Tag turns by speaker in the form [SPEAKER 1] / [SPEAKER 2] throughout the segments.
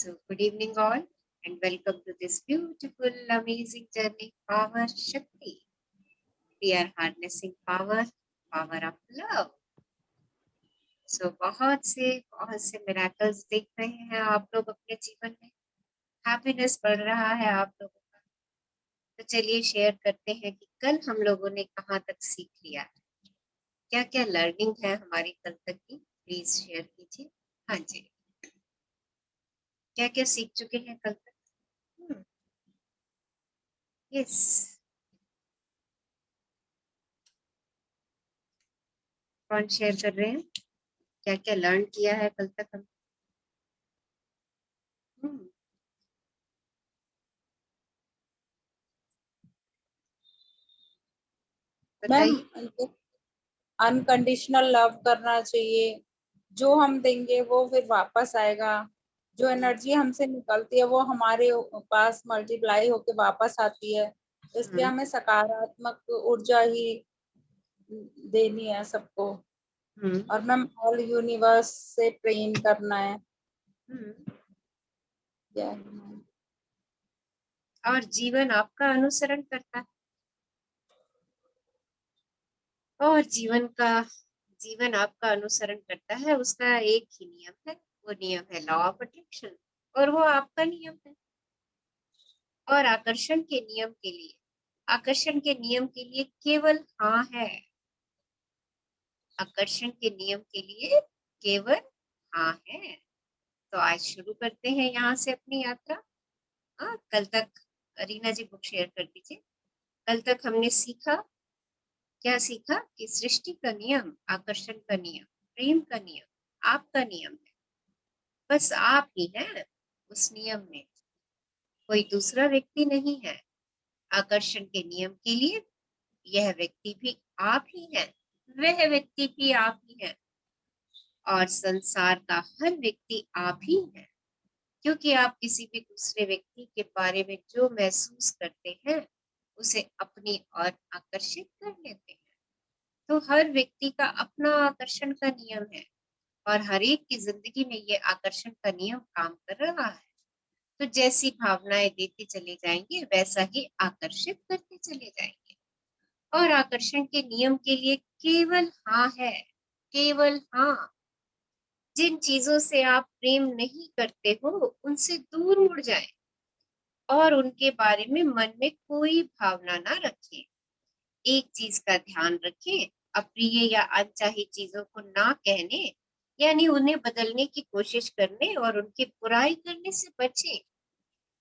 [SPEAKER 1] So, good evening, all, and welcome to this beautiful, amazing journey, Power Shakti. We are harnessing power of love. So, बहुत से miracles देख रहे हैं आप लोग अपने जीवन में. हैप्पीनेस बढ़ रहा है आप लोगों का. तो चलिए शेयर करते हैं कि कल हम लोगों ने कहाँ तक सीख लिया है, क्या क्या लर्निंग है हमारी कल तक की. प्लीज शेयर कीजिए. हाँ जी, क्या क्या सीख चुके हैं कल तक. यस, कौन शेयर कर रहे हैं, क्या क्या लर्न किया है कल तक हम.
[SPEAKER 2] मैम,
[SPEAKER 1] बताइए.
[SPEAKER 2] अनकंडीशनल लव करना चाहिए. जो हम देंगे वो फिर वापस आएगा. जो एनर्जी हमसे निकलती है वो हमारे पास मल्टीप्लाई होके वापस आती है. इसलिए हमें सकारात्मक ऊर्जा ही देनी है सबको. और मैम, ऑल यूनिवर्स से प्रेम करना है.
[SPEAKER 1] और जीवन आपका अनुसरण करता है, और जीवन आपका अनुसरण करता है. उसका एक ही नियम है, वो नियम है लॉ ऑफ अट्रैक्शन, और वो आपका नियम है. और आकर्षण के नियम के लिए केवल हाँ है. आकर्षण के नियम के लिए केवल हाँ है. तो आज शुरू करते हैं यहाँ से अपनी यात्रा. कल तक रीना जी बुक शेयर कर दीजिए. कल तक हमने क्या सीखा कि सृष्टि का नियम, आकर्षण का नियम, प्रेम का नियम आपका नियम है. बस आप ही हैं उस नियम में, कोई दूसरा व्यक्ति नहीं है. आकर्षण के नियम के लिए यह व्यक्ति भी आप ही है, वह व्यक्ति भी आप ही है, और संसार का हर व्यक्ति आप ही है. क्योंकि आप किसी भी दूसरे व्यक्ति के बारे में जो महसूस करते हैं उसे अपनी ओर आकर्षित कर लेते हैं. तो हर व्यक्ति का अपना आकर्षण का नियम है, और हर एक की जिंदगी में ये आकर्षण का नियम काम कर रहा है. तो जैसी भावनाएं देते चले जाएंगे वैसा ही आकर्षित करते चले जाएंगे. और आकर्षण के नियम के लिए केवल हाँ है, केवल हाँ. जिन चीजों से आप प्रेम नहीं करते हो उनसे दूर मुड़ जाएं, और उनके बारे में मन में कोई भावना ना रखें. एक चीज का ध्यान रखें, अप्रिय या अनचाही चीजों को ना कहने, यानी उन्हें बदलने की कोशिश करने और उनकी बुराई करने से बचें.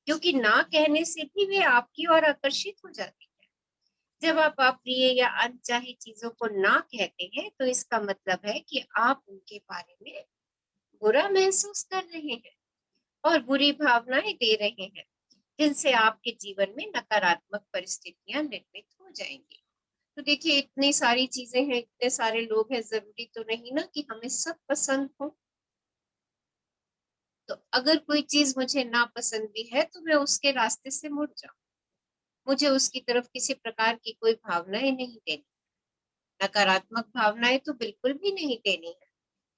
[SPEAKER 1] क्योंकि ना कहने से भी वे आपकी ओर आकर्षित हो जाती है. जब आप अप्रिय या अनचाही चीजों को ना कहते हैं तो इसका मतलब है कि आप उनके बारे में बुरा महसूस कर रहे हैं और बुरी भावनाएं दे रहे हैं, जिनसे आपके जीवन में नकारात्मक परिस्थितियां निर्मित हो जाएंगी. तो देखिए, इतनी सारी चीजें हैं, इतने सारे लोग हैं, जरूरी तो नहीं ना कि हमें सब पसंद हो. तो अगर कोई चीज मुझे ना पसंद भी है तो मैं उसके रास्ते से मुड़ जाऊं. मुझे उसकी तरफ किसी प्रकार की कोई भावनाएं नहीं देनी, नकारात्मक भावनाएं तो बिल्कुल भी नहीं देनी है.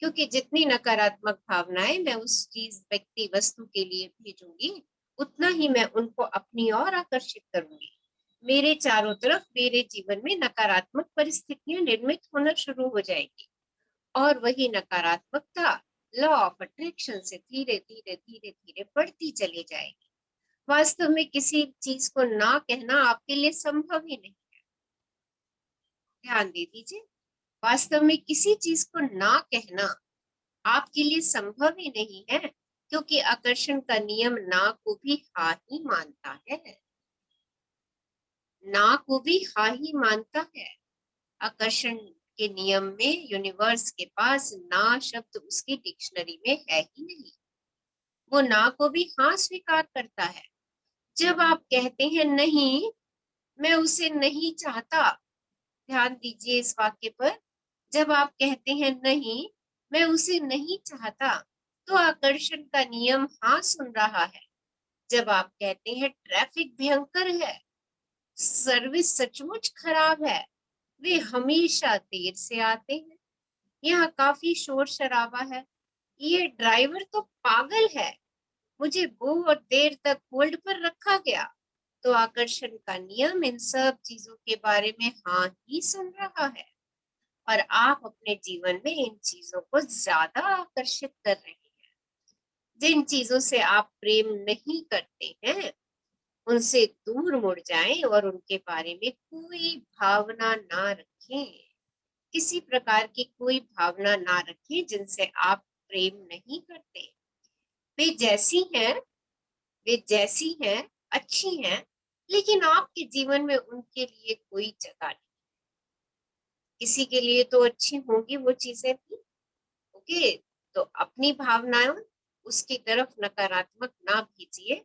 [SPEAKER 1] क्योंकि जितनी नकारात्मक भावनाएं मैं उस चीज, व्यक्ति, वस्तु के लिए भेजूंगी, उतना ही मैं उनको अपनी ओर आकर्षित करूंगी. मेरे चारों तरफ, मेरे जीवन में नकारात्मक परिस्थितियां निर्मित होना शुरू हो जाएगी, और वही नकारात्मकता लॉ ऑफ अट्रैक्शन से धीरे धीरे धीरे धीरे बढ़ती चली जाएगी. वास्तव में किसी चीज को ना कहना आपके लिए संभव ही नहीं. ध्यान दे दीजिए, वास्तव में किसी चीज को ना कहना आपके लिए संभव ही नहीं है, क्योंकि आकर्षण का नियम ना को भी हाँ ही मानता है. ना को भी हाँ ही मानता है. आकर्षण के नियम में यूनिवर्स के पास ना शब्द उसकी डिक्शनरी में है ही नहीं. वो ना को भी हाँ स्वीकार करता है. जब आप कहते हैं नहीं, मैं उसे नहीं चाहता, ध्यान दीजिए इस वाक्य पर. जब आप कहते हैं नहीं, मैं उसे नहीं चाहता, तो आकर्षण का नियम हाँ सुन रहा है. जब आप कहते हैं ट्रैफिक भयंकर है, सर्विस सचमुच खराब है, वे हमेशा देर से आते हैं, यहाँ काफी शोर शराबा है, ये ड्राइवर तो पागल है, मुझे बहुत देर तक होल्ड पर रखा गया। तो आकर्षण का नियम इन सब चीजों के बारे में हाँ ही सुन रहा है, और आप अपने जीवन में इन चीजों को ज्यादा आकर्षित कर रहे हैं। जिन चीजों से आप प्रेम नहीं करते हैं उनसे दूर मुड़ जाएं और उनके बारे में कोई भावना ना रखें। किसी प्रकार की कोई भावना ना रखें जिनसे आप प्रेम नहीं करते। वे जैसी हैं, वे जैसी हैं, अच्छी हैं, लेकिन आपके जीवन में उनके लिए कोई जगह नहीं। किसी के लिए तो अच्छी होंगी वो चीजें भी। ओके, तो अपनी भावनाएं उसकी तरफ नकारात्मक ना भेजिए,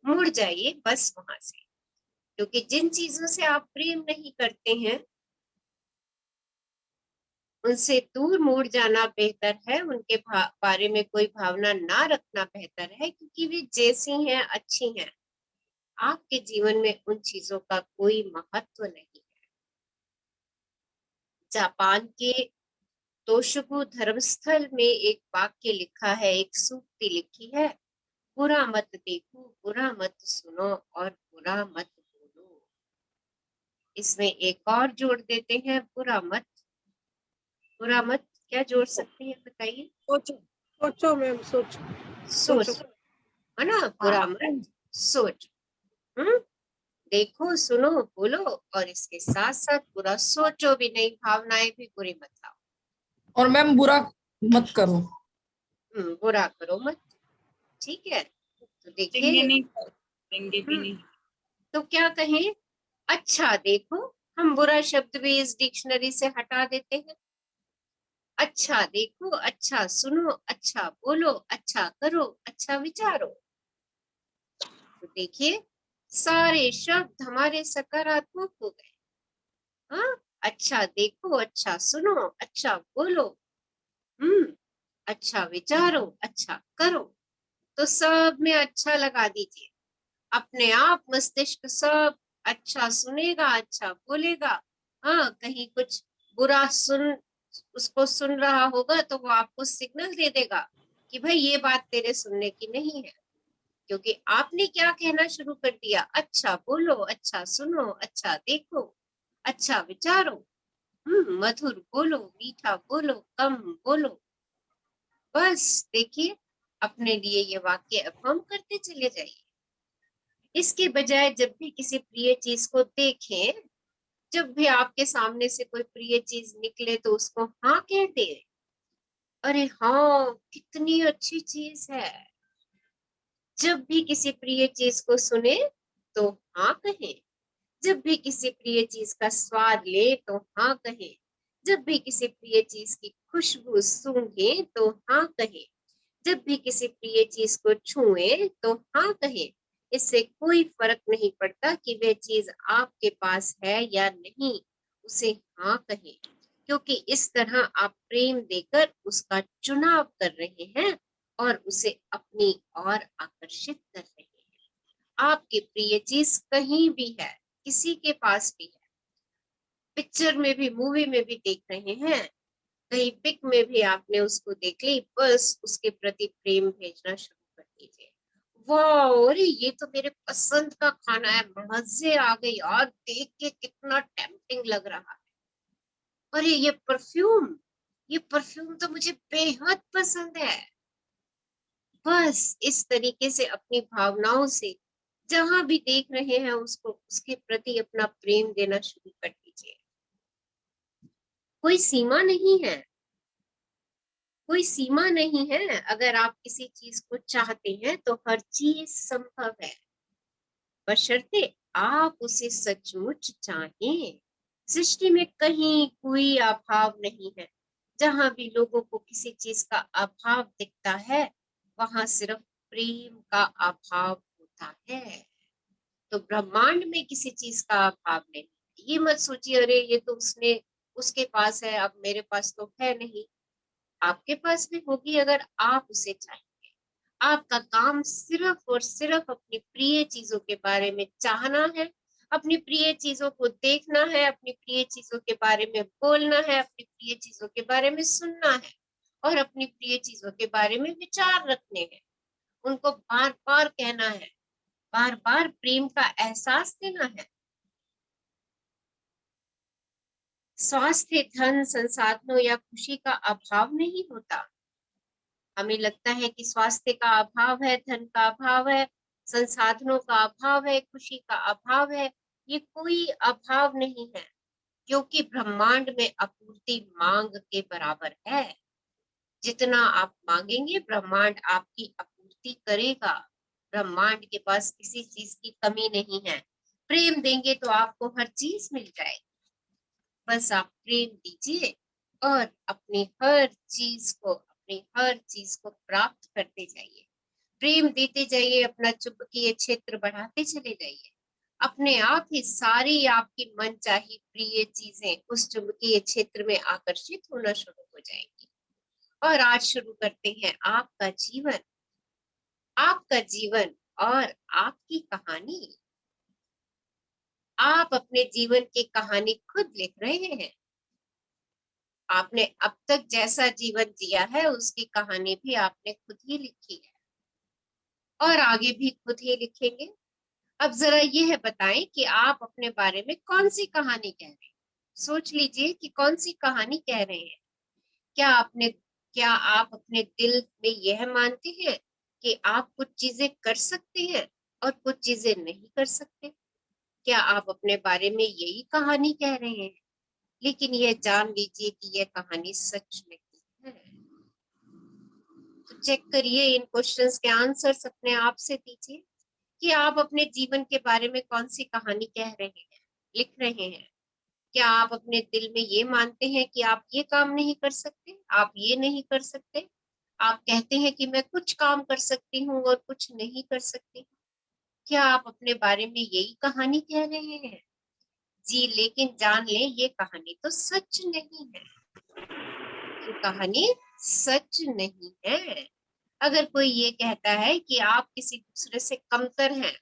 [SPEAKER 1] मुड़ जाइए बस वहां से। क्योंकि जिन चीजों से आप प्रेम नहीं करते हैं उनसे दूर मुड़ जाना बेहतर है, उनके बारे में कोई भावना ना रखना बेहतर है, क्योंकि वे जैसी हैं अच्छी हैं। आपके जीवन में उन चीजों का कोई महत्व नहीं है। जापान के तोशुगु धर्मस्थल में एक वाक्य लिखा है, एक सूक्ति लिखी है, बुरा मत देखो, बुरा मत सुनो और बुरा मत बोलो। इसमें एक और जोड़ देते हैं, बुरा मत, बुरा मत क्या जोड़ सकते हैं बताइए?
[SPEAKER 3] सोचो, सोचो मैम, सोचो,
[SPEAKER 1] सोच,
[SPEAKER 3] सोचो।
[SPEAKER 1] है ना, बुरा मत सोच। देखो सुनो बोलो, और इसके साथ साथ बुरा सोचो भी नहीं, भावनाएं भी बुरी मत लाओ।
[SPEAKER 4] और मैम बुरा मत करो।
[SPEAKER 1] बुरा करो मत। ठीक है, तो
[SPEAKER 2] देंगे
[SPEAKER 1] देखिए,
[SPEAKER 2] नहीं, देंगे भी नहीं।
[SPEAKER 1] तो क्या कहें, अच्छा देखो, हम बुरा शब्द भी इस डिक्शनरी से हटा देते हैं। अच्छा देखो, अच्छा सुनो, अच्छा बोलो, अच्छा करो, अच्छा विचारो। तो देखिए, सारे शब्द हमारे सकारात्मक हो गए। हाँ, अच्छा देखो, अच्छा सुनो, अच्छा बोलो, अच्छा विचारो, अच्छा करो। तो सब में अच्छा लगा दीजिए। अपने आप मस्तिष्क सब अच्छा सुनेगा, अच्छा बोलेगा। हाँ, कहीं कुछ बुरा सुन, उसको सुन रहा होगा तो वो आपको सिग्नल दे देगा कि भाई ये बात तेरे सुनने की नहीं है, क्योंकि आपने क्या कहना शुरू कर दिया, अच्छा बोलो, अच्छा सुनो, अच्छा देखो, अच्छा विचारो, मधुर बोलो, मीठा बोलो, कम बोलो। बस देखिए, अपने लिए ये वाक्य अफर्म करते चले जाइए। इसके बजाय जब भी किसी प्रिय चीज को देखें, जब भी आपके सामने से कोई प्रिय चीज निकले तो उसको हाँ कह दे। अरे हाँ, कितनी अच्छी चीज है। जब भी किसी प्रिय चीज को सुने तो हाँ कहें। जब भी किसी प्रिय चीज का स्वाद ले तो हाँ कहें। जब भी किसी प्रिय चीज की खुशबू सूंघे तो हाँ कहें। जब भी किसी प्रिय चीज को छुए तो हाँ कहें। इससे कोई फर्क नहीं पड़ता कि वह चीज आपके पास है या नहीं, उसे हाँ कहें, क्योंकि इस तरह आप प्रेम देकर उसका चुनाव कर रहे हैं और उसे अपनी ओर आकर्षित कर रहे हैं। आपकी प्रिय चीज कहीं भी है, किसी के पास भी है, पिक्चर में भी, मूवी में भी देख रहे हैं, कहीं पिक में भी आपने उसको देख ली, बस उसके प्रति प्रेम भेजना शुरू कर दीजिए। वाह, अरे ये तो मेरे पसंद का खाना है, मजे आ गए यार, देख के कितना टेम्पटिंग लग रहा है। अरे ये परफ्यूम तो मुझे बेहद पसंद है। बस इस तरीके से अपनी भावनाओं से जहां भी देख रहे हैं उसको, उसके प्रति अपना प्रेम देना शुरू कर दीजिए। कोई सीमा नहीं है, कोई सीमा नहीं है। अगर आप किसी चीज को चाहते हैं तो हर चीज संभव है, बशर्ते आप उसे सचमुच चाहें। सृष्टि में कहीं कोई अभाव नहीं है। जहां भी लोगों को किसी चीज का अभाव दिखता है वहां सिर्फ प्रेम का अभाव होता है। तो ब्रह्मांड में किसी चीज का अभाव नहीं। ये मत सोचिए अरे ये तो उसने, उसके पास है, अब मेरे पास तो है नहीं। आपके पास भी होगी अगर आप उसे चाहेंगे। आपका काम सिर्फ और सिर्फ अपनी प्रिय चीजों के बारे में चाहना है, अपनी प्रिय चीजों को देखना है, अपनी प्रिय चीजों के बारे में बोलना है, अपनी प्रिय चीजों के बारे में सुनना है और अपनी प्रिय चीजों के बारे में विचार रखने हैं। उनको बार बार कहना है, बार बार प्रेम का एहसास देना है। स्वास्थ्य धन संसाधनों या खुशी का अभाव नहीं होता। हमें लगता है कि स्वास्थ्य का अभाव है, धन का अभाव है, संसाधनों का अभाव है, खुशी का अभाव है। ये कोई अभाव नहीं है, क्योंकि ब्रह्मांड में आपूर्ति मांग के बराबर है। जितना आप मांगेंगे ब्रह्मांड आपकी आपूर्ति करेगा। ब्रह्मांड के पास किसी चीज की कमी नहीं है। प्रेम देंगे तो आपको हर चीज मिल जाएगी। बस आप प्रेम दीजिए और अपनी हर चीज को प्राप्त करते जाइए। प्रेम देते जाइए, अपना चुंबकीय क्षेत्र बढ़ाते चले जाइए। अपने आप ही सारी आपकी मनचाही प्रिय चीजें उस चुंबकीय क्षेत्र में आकर्षित होना शुरू हो जाएंगी। और आज शुरू करते हैं आपका जीवन और आपकी कहानी। आप अपने जीवन की कहानी खुद लिख रहे हैं। आपने अब तक जैसा जीवन जिया है उसकी कहानी भी आपने खुद ही लिखी है और आगे भी खुद ही लिखेंगे। अब जरा यह बताएं कि आप अपने बारे में कौन सी कहानी कह रहे हैं। सोच लीजिए कि कौन सी कहानी कह रहे हैं। क्या आप अपने दिल में यह मानते हैं कि आप कुछ चीजें कर सकते हैं और कुछ चीजें नहीं कर सकते? क्या आप अपने बारे में यही कहानी कह रहे हैं? लेकिन यह जान लीजिए कि यह कहानी सच नहीं है। तो चेक करिए, इन क्वेश्चंस के आंसर्स अपने आप से दीजिए कि आप अपने जीवन के बारे में कौन सी कहानी कह रहे हैं, लिख रहे हैं। क्या आप अपने दिल में ये मानते हैं कि आप ये काम नहीं कर सकते, आप ये नहीं कर सकते? आप कहते हैं कि मैं कुछ काम कर सकती हूँ और कुछ नहीं कर सकती। क्या आप अपने बारे में यही कहानी कह रहे हैं? जी, लेकिन जान लें ये कहानी तो सच नहीं है। ये कहानी सच नहीं है। अगर कोई ये कहता है कि आप किसी दूसरे से कमतर हैं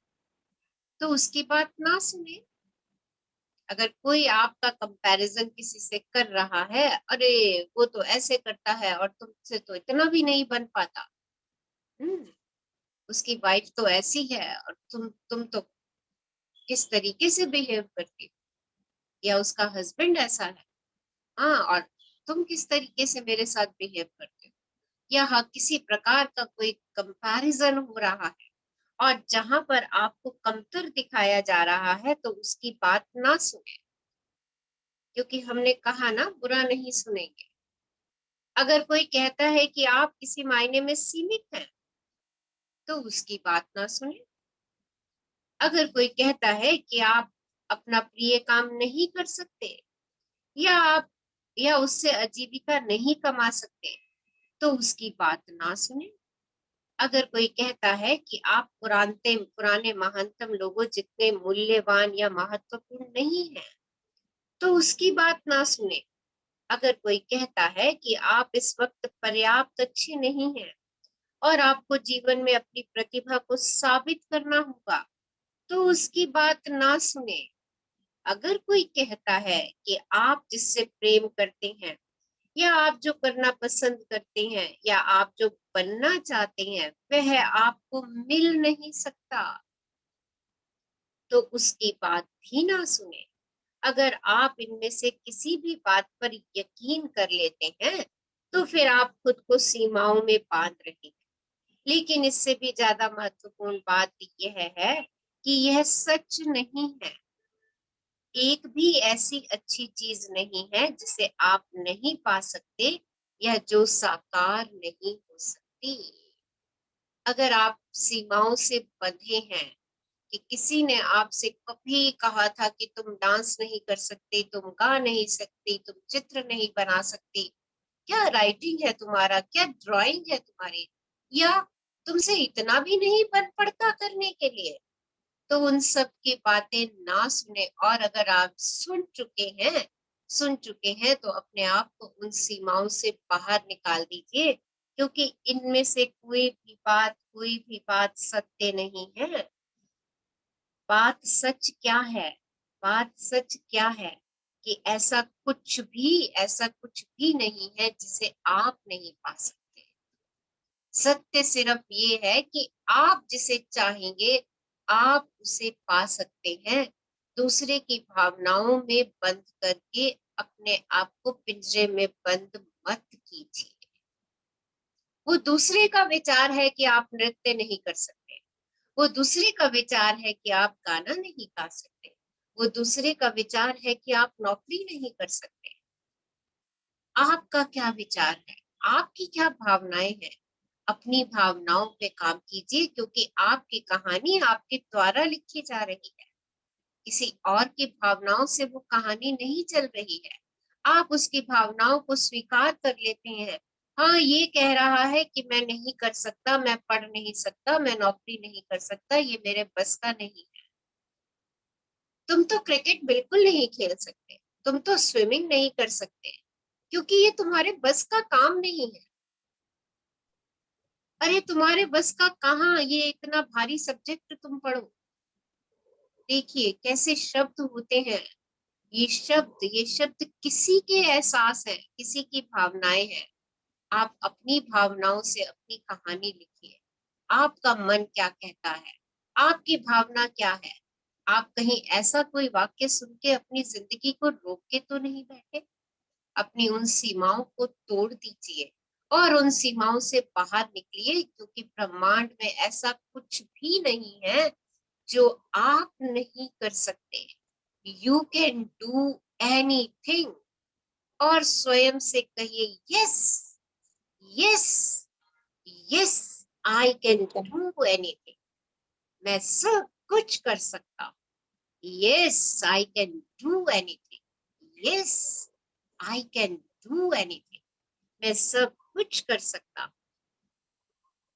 [SPEAKER 1] तो उसकी बात ना सुने। अगर कोई आपका कंपैरिजन किसी से कर रहा है, अरे वो तो ऐसे करता है और तुमसे तो इतना भी नहीं बन पाता, उसकी वाइफ तो ऐसी है और तुम तो किस तरीके से बिहेव करती हो, या उसका हस्बैंड ऐसा है, हाँ, और तुम किस तरीके से मेरे साथ बिहेव करते हो, या हाँ किसी प्रकार का कोई कंपैरिजन हो रहा है और जहां पर आपको कमतर दिखाया जा रहा है तो उसकी बात ना सुने, क्योंकि हमने कहा ना बुरा नहीं सुनेंगे। अगर कोई कहता है कि आप किसी मायने में सीमित हैं तो उसकी बात ना सुने। अगर कोई कहता है कि आप अपना प्रिय काम नहीं कर सकते या उससे आजीविका नहीं कमा सकते तो उसकी बात ना सुने। अगर कोई कहता है कि आप पुराने महानतम लोगों जितने मूल्यवान या महत्वपूर्ण नहीं है तो उसकी बात ना सुने। अगर कोई कहता है कि आप इस वक्त पर्याप्त अच्छे नहीं हैं और आपको जीवन में अपनी प्रतिभा को साबित करना होगा तो उसकी बात ना सुने। अगर कोई कहता है कि आप जिससे प्रेम करते हैं या आप जो करना पसंद करते हैं या आप जो बनना चाहते हैं वह आपको मिल नहीं सकता तो उसकी बात भी ना सुने। अगर आप इनमें से किसी भी बात पर यकीन कर लेते हैं तो फिर आप खुद को सीमाओं में बांध रहे हैं। लेकिन इससे भी ज्यादा महत्वपूर्ण बात यह है कि यह सच नहीं है। एक भी ऐसी अच्छी चीज नहीं है जिसे आप नहीं पा सकते या जो साकार नहीं हो सकती। अगर आप सीमाओं से बंधे हैं कि किसी ने आपसे कभी कहा था कि तुम डांस नहीं कर सकते, तुम गा नहीं सकती, तुम चित्र नहीं बना सकती, क्या राइटिंग है तुम्हारा, क्या ड्राइंग है तुम्हारी, या तुमसे इतना भी नहीं बन पड़ता करने के लिए, तो उन सब की बातें ना सुने। और अगर आप सुन चुके हैं तो अपने आप को उन सीमाओं से बाहर निकाल दीजिए, क्योंकि इनमें से कोई भी बात सत्य नहीं है। बात सच क्या है? बात सच क्या है कि ऐसा कुछ भी नहीं है जिसे आप नहीं पा सकते। सत्य सिर्फ ये है कि आप जिसे चाहेंगे आप उसे पा सकते हैं। दूसरे की भावनाओं में बंद करके अपने आप को पिंजरे में बंद मत कीजिए। वो दूसरे का विचार है कि आप नृत्य नहीं कर सकते, वो दूसरे का विचार है कि आप गाना नहीं गा सकते, वो दूसरे का विचार है कि आप नौकरी नहीं कर सकते। आपका क्या विचार है, आपकी क्या भावनाएं हैं? अपनी भावनाओं पे काम कीजिए, क्योंकि आपकी कहानी आपके द्वारा लिखी जा रही है। किसी और की भावनाओं से वो कहानी नहीं चल रही है। आप उसकी भावनाओं को स्वीकार कर लेते हैं। हाँ, ये कह रहा है कि मैं नहीं कर सकता, मैं पढ़ नहीं सकता, मैं नौकरी नहीं कर सकता, ये मेरे बस का नहीं है। तुम तो क्रिकेट बिल्कुल नहीं खेल सकते, तुम तो स्विमिंग नहीं कर सकते, क्योंकि ये तुम्हारे बस का काम नहीं है। अरे तुम्हारे बस का कहाँ, ये इतना भारी सब्जेक्ट तुम पढ़ो। देखिए कैसे शब्द होते हैं। ये शब्द किसी के एहसास है, किसी की भावनाएं हैं। आप अपनी भावनाओं से अपनी कहानी लिखिए। आपका मन क्या कहता है, आपकी भावना क्या है? आप कहीं ऐसा कोई वाक्य सुन के अपनी जिंदगी को रोक के तो नहीं बैठे? अपनी उन सीमाओं को तोड़ दीजिए और उन सीमाओं से बाहर निकलिए, क्योंकि ब्रह्मांड में ऐसा कुछ भी नहीं है जो आप नहीं कर सकते। You can do anything. और स्वयं से कहिए yes, yes, yes, I can do anything. मैं सब कुछ कर सकता हूँ। Yes, I can do anything. Yes, I can do anything. मैं सब कुछ कर सकता हूँ।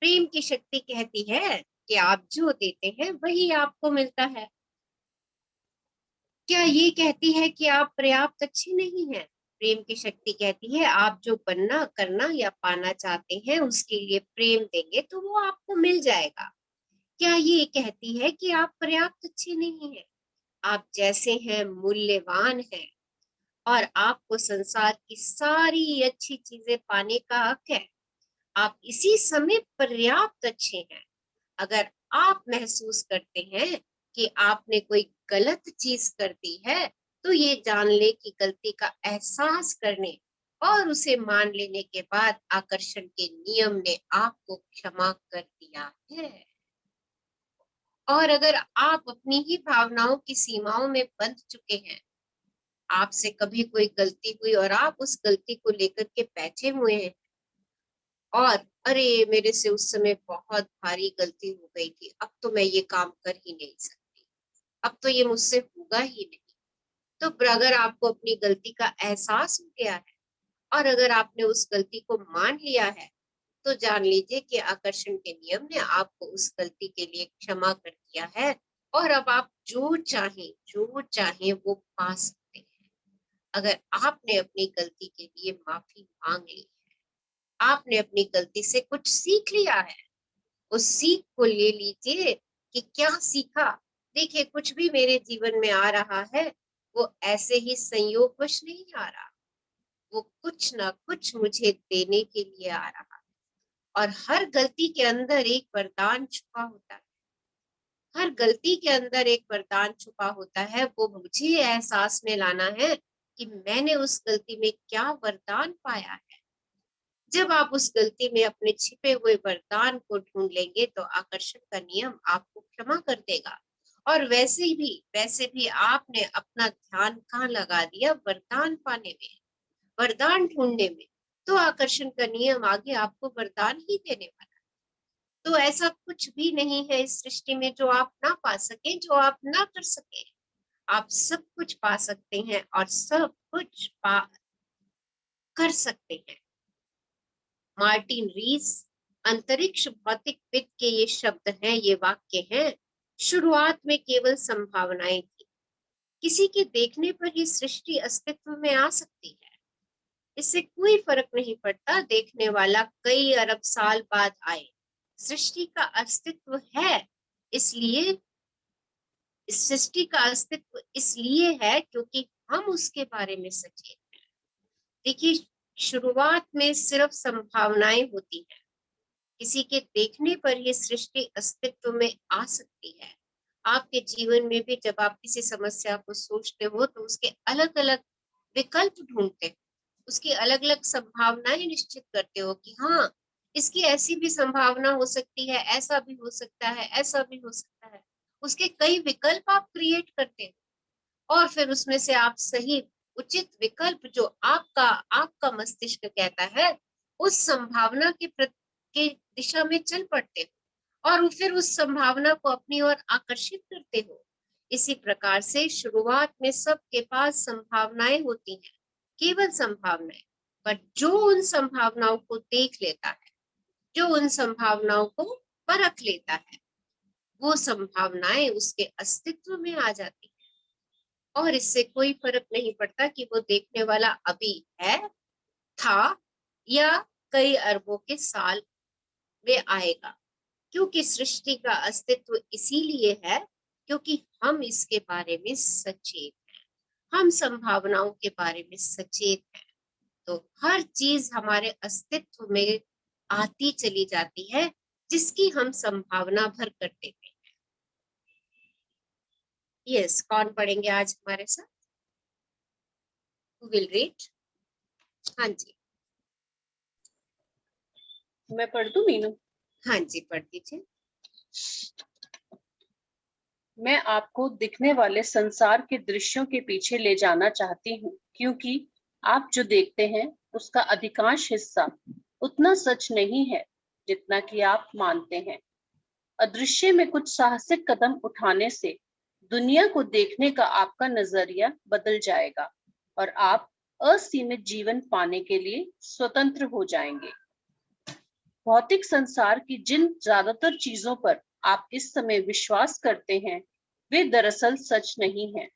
[SPEAKER 1] प्रेम की शक्ति कहती है कि आप जो देते हैं वही आपको मिलता है। क्या ये कहती है कि आप पर्याप्त अच्छे नहीं हैं? प्रेम की शक्ति कहती है आप जो बनना, करना या पाना चाहते हैं उसके लिए प्रेम देंगे तो वो आपको मिल जाएगा। क्या ये कहती है कि आप पर्याप्त अच्छे नहीं हैं? आप जैसे हैं मूल्यवान हैं और आपको संसार की सारी अच्छी चीजें पाने का हक है। आप इसी समय पर्याप्त अच्छे हैं। अगर आप महसूस करते हैं कि आपने कोई गलत चीज कर दी है, तो ये जान ले कि गलती का एहसास करने और उसे मान लेने के बाद आकर्षण के नियम ने आपको क्षमा कर दिया है। और अगर आप अपनी ही भावनाओं की सीमाओं में बंध चुके हैं, आपसे कभी कोई गलती हुई और आप उस गलती को लेकर के बैठे हुए हैं और अरे मेरे से उस समय बहुत भारी गलती हो गई थी, अब तो मैं ये काम कर ही नहीं सकती, अब तो ये मुझसे होगा ही नहीं। तो अगर आपको अपनी गलती का एहसास हो गया है और अगर आपने उस गलती को मान लिया है, तो जान लीजिए कि आकर्षण के नियम ने आपको उस गलती के लिए क्षमा कर दिया है और अब आप जो चाहें वो पा सकते हैं। अगर आपने अपनी गलती के लिए माफी मांग ली, आपने अपनी गलती से कुछ सीख लिया है, उस सीख को ले लीजिए कि क्या सीखा। देखिए कुछ भी मेरे जीवन में आ रहा है वो ऐसे ही संयोगवश नहीं आ रहा, वो कुछ ना कुछ मुझे देने के लिए आ रहा है। और हर गलती के अंदर एक वरदान छुपा होता है। हर गलती के अंदर एक वरदान छुपा होता है। वो मुझे एहसास में लाना है कि मैंने उस गलती में क्या वरदान पाया है। जब आप उस गलती में अपने छिपे हुए वरदान को ढूंढ लेंगे तो आकर्षण का नियम आपको क्षमा कर देगा। और वैसे भी आपने अपना ध्यान कहाँ लगा दिया? वरदान पाने में, वरदान ढूंढने में। तो आकर्षण का नियम आगे आपको वरदान ही देने वाला है। तो ऐसा कुछ भी नहीं है इस सृष्टि में जो आप ना पा सके, जो आप ना कर सके। आप सब कुछ पा सकते हैं और सब कुछ पा कर सकते हैं। मार्टिन रीस अंतरिक्ष भौतिकविद के ये शब्द हैं, ये वाक्य हैं। शुरुआत में केवल संभावनाएं थी, किसी के देखने पर ही सृष्टि अस्तित्व में आ सकती है। इससे कोई फर्क नहीं पड़ता देखने वाला कई अरब साल बाद आए। सृष्टि का अस्तित्व है, इसलिए इस सृष्टि का अस्तित्व इसलिए है क्योंकि हम उसके बारे में सचेत हैं। देखिए शुरुआत में सिर्फ संभावनाएं होती हैं, किसी के देखने पर ये सृष्टि अस्तित्व में आ सकती है। आपके जीवन में भी जब आप किसी समस्या को सोचते हो तो उसके अलग अलग विकल्प ढूंढते हो, उसकी अलग अलग संभावनाएं निश्चित करते हो कि हाँ, इसकी ऐसी भी संभावना हो सकती है, ऐसा भी हो सकता है, ऐसा भी हो सकता है। उसके कई विकल्प आप क्रिएट करते हो और फिर उसमें से आप सही उचित विकल्प जो आपका आपका मस्तिष्क कहता है, उस संभावना के दिशा में चल पड़ते हो और फिर उस संभावना को अपनी ओर आकर्षित करते हो। इसी प्रकार से शुरुआत में सबके पास संभावनाएं होती हैं, केवल संभावनाएं, पर जो उन संभावनाओं को देख लेता है, जो उन संभावनाओं को परख लेता है, वो संभावनाएं उसके अस्तित्व में आ जाती हैं और इससे कोई फर्क नहीं पड़ता कि वो देखने वाला अभी है, था या कई अरबों के साल में आएगा। क्योंकि सृष्टि का अस्तित्व इसीलिए है क्योंकि हम इसके बारे में सचेत हैं, हम संभावनाओं के बारे में सचेत हैं। तो हर चीज हमारे अस्तित्व में आती चली जाती है जिसकी हम संभावना भर कर देते हैं। यस, कौन पढ़ेंगे आज हमारे साथ? Will read. हाँ जी,
[SPEAKER 5] मैं पढ़ दूं मीनू?
[SPEAKER 1] हाँ जी, पढ़ दीजिए।
[SPEAKER 5] मैं आपको दिखने वाले संसार के दृश्यों के पीछे ले जाना चाहती हूँ, क्योंकि आप जो देखते हैं उसका अधिकांश हिस्सा उतना सच नहीं है जितना कि आप मानते हैं। अदृश्य में कुछ साहसिक कदम उठाने से दुनिया को देखने का आपका नजरिया बदल जाएगा और आप असीमित जीवन पाने के लिए स्वतंत्र हो जाएंगे। भौतिक संसार की जिन ज्यादातर चीजों पर आप इस समय विश्वास करते हैं वे दरअसल सच नहीं हैं।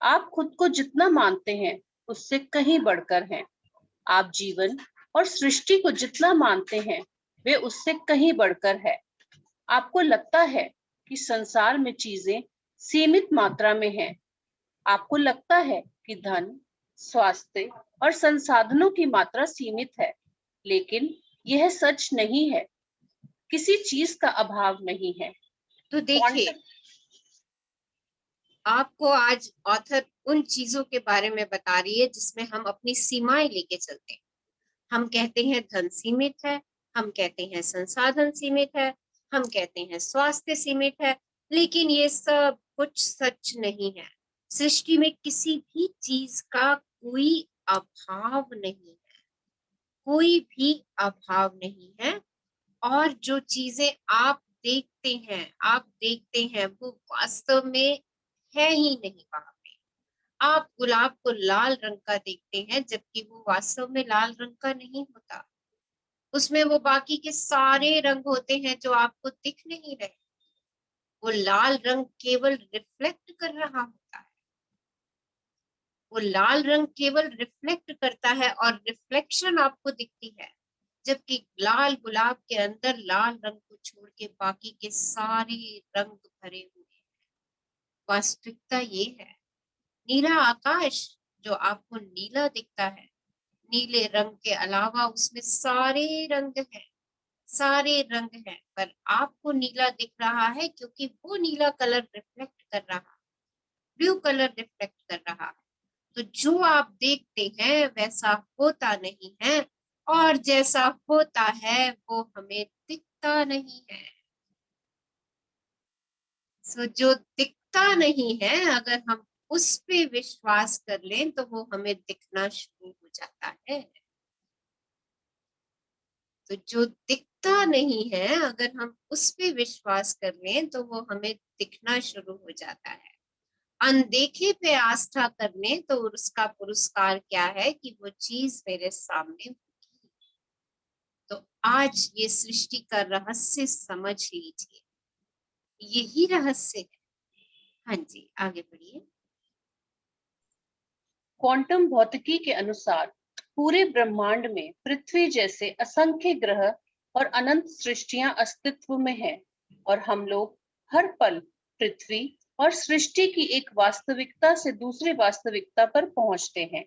[SPEAKER 5] आप खुद को जितना मानते हैं उससे कहीं बढ़कर हैं। आप जीवन और सृष्टि को जितना मानते हैं वे उससे कहीं बढ़कर है। आपको लगता है कि संसार में चीजें सीमित मात्रा में हैं। आपको लगता है कि धन, स्वास्थ्य और संसाधनों की मात्रा सीमित है, लेकिन यह सच नहीं है। किसी चीज का अभाव नहीं है।
[SPEAKER 1] तो देखिए, आपको आज ऑथर उन चीजों के बारे में बता रही है जिसमें हम अपनी सीमाएं लेके चलते हैं। हम कहते हैं धन सीमित है, हम कहते हैं संसाधन सीमित है, हम कहते हैं स्वास्थ्य सीमित है, लेकिन ये सब कुछ सच नहीं है। सृष्टि में किसी भी चीज का कोई अभाव नहीं है, कोई भी अभाव नहीं है। और जो चीजें आप देखते हैं वो वास्तव में है ही नहीं वहां पे। आप गुलाब को लाल रंग का देखते हैं जबकि वो वास्तव में लाल रंग का नहीं होता। उसमें वो बाकी के सारे रंग होते हैं जो आपको दिख नहीं रहे। वो लाल रंग केवल रिफ्लेक्ट कर रहा होता है, वो लाल रंग केवल रिफ्लेक्ट करता है और रिफ्लेक्शन आपको दिखती है, जबकि लाल गुलाब के अंदर लाल रंग को छोड़ के बाकी के सारे रंग भरे हुए हैं। वास्तविकता ये है, नीला आकाश जो आपको नीला दिखता है, नीले रंग के अलावा उसमें सारे रंग हैं, सारे रंग हैं, पर आपको नीला दिख रहा है क्योंकि वो नीला कलर रिफ्लेक्ट कर रहा है, ब्लू कलर रिफ्लेक्ट कर रहा है। तो जो आप देखते हैं वैसा होता नहीं है और जैसा होता है वो हमें दिखता नहीं है। सो जो दिखता नहीं है, अगर हम उस पे विश्वास कर लें तो वो हमें दिखना शुरू हो जाता है। तो जो दिखता नहीं है, अगर हम उस पे विश्वास कर लें तो वो हमें दिखना शुरू हो जाता है। अनदेखे पे आस्था करने तो उसका पुरस्कार क्या है कि वो चीज मेरे सामने होगी। तो आज ये सृष्टि का रहस्य समझ लीजिए, यही रहस्य है। हाँ जी, आगे बढ़िए।
[SPEAKER 5] क्वांटम भौतिकी के अनुसार पूरे ब्रह्मांड में पृथ्वी जैसे असंख्य ग्रह और अनंत सृष्टियां अस्तित्व में हैं और हम लोग हर पल पृथ्वी और सृष्टि की एक वास्तविकता से दूसरी वास्तविकता पर पहुंचते हैं।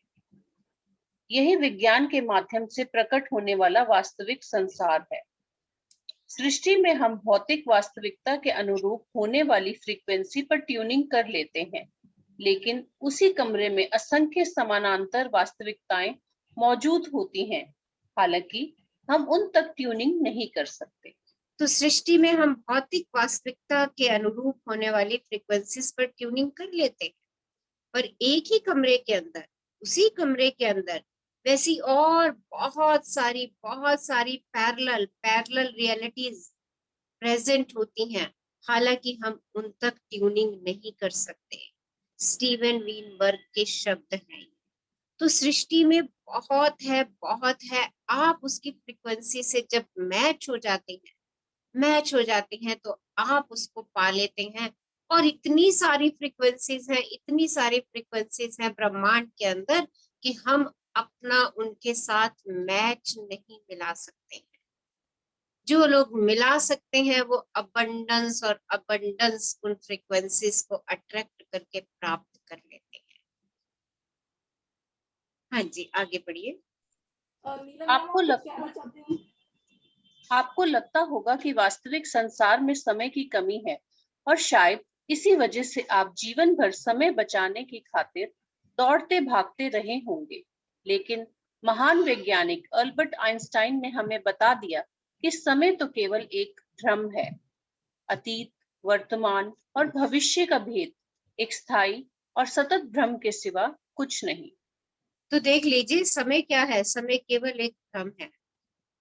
[SPEAKER 5] यही विज्ञान के माध्यम से प्रकट होने वाला वास्तविक संसार है। सृष्टि में हम भौतिक वास्तविकता के अनुरूप होने वाली फ्रीक्वेंसी पर ट्यूनिंग कर लेते हैं, लेकिन उसी कमरे में असंख्य समानांतर वास्तविकताएं मौजूद होती हैं, हालांकि हम उन तक ट्यूनिंग नहीं कर सकते।
[SPEAKER 1] तो सृष्टि में हम भौतिक वास्तविकता के अनुरूप होने वाली फ्रीक्वेंसीज पर ट्यूनिंग कर लेते हैं, पर एक ही कमरे के अंदर, उसी कमरे के अंदर वैसी और बहुत सारी पैरेलल रियलिटीज प्रेजेंट होती हैं, हालांकि हम उन तक ट्यूनिंग नहीं कर सकते। स्टीवन वीनबर्ग के शब्द हैं। तो सृष्टि में बहुत है। आप उसकी फ्रीक्वेंसी से जब मैच हो जाते हैं तो आप उसको पा लेते हैं। और इतनी सारी फ्रीक्वेंसीज हैं ब्रह्मांड के अंदर कि हम अपना उनके साथ मैच नहीं मिला सकते हैं। जो लोग मिला सकते हैं वो अबंडेंस उन फ्रीक्वेंसीज को अट्रैक्ट करके प्राप्त कर लेते हैं। हाँ जी, आगे बढ़िए।
[SPEAKER 5] आपको लगता होगा कि वास्तविक संसार में समय की कमी है और शायद इसी वजह से आप जीवन भर समय बचाने की खातिर दौड़ते भागते रहे होंगे, लेकिन महान वैज्ञानिक अल्बर्ट आइंस्टाइन ने हमें बता दिया कि समय तो केवल एक भ्रम है। अतीत, वर्तमान और भविष्य का भेद एक स्थायी और सतत भ्रम के सिवा कुछ नहीं।
[SPEAKER 1] तो देख लीजिए, समय क्या है? समय केवल एक भ्रम है।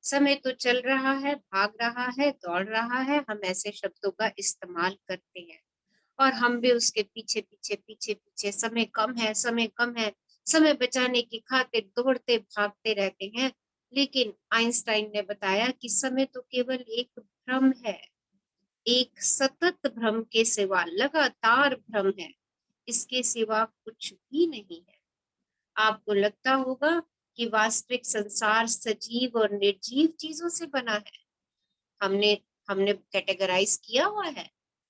[SPEAKER 1] समय तो चल रहा है, भाग रहा है, दौड़ रहा है। हम ऐसे शब्दों का इस्तेमाल करते हैं और हम भी उसके पीछे समय कम है, समय बचाने की खातिर दौड़ते भागते रहते हैं। लेकिन आइंस्टाइन ने बताया कि समय तो केवल एक भ्रम है, एक सतत भ्रम के सिवा, लगातार भ्रम है, इसके सिवा कुछ भी नहीं है। आपको लगता होगा कि वास्तविक संसार सजीव और निर्जीव चीजों से बना है। हमने कैटेगराइज किया हुआ है।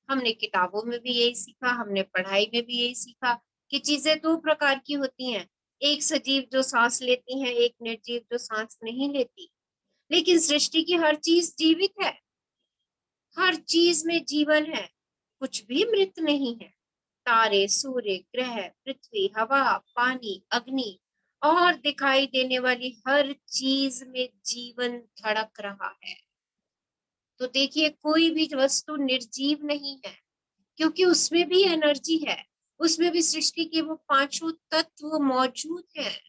[SPEAKER 1] हमने किताबों में भी यही सीखा, हमने पढ़ाई में भी यही सीखा कि चीजें दो प्रकार की होती हैं, एक सजीव जो सांस लेती है, एक निर्जीव जो सांस नहीं लेती। लेकिन सृष्टि की हर चीज जीवित है, हर चीज में जीवन है, कुछ भी मृत नहीं है। तारे, सूर्य, ग्रह, पृथ्वी, हवा, पानी, अग्नि और दिखाई देने वाली हर चीज में जीवन धड़क रहा है। तो देखिए, कोई भी वस्तु निर्जीव नहीं है, क्योंकि उसमें भी एनर्जी है, उसमें भी सृष्टि के वो पांचों तत्व मौजूद हैं।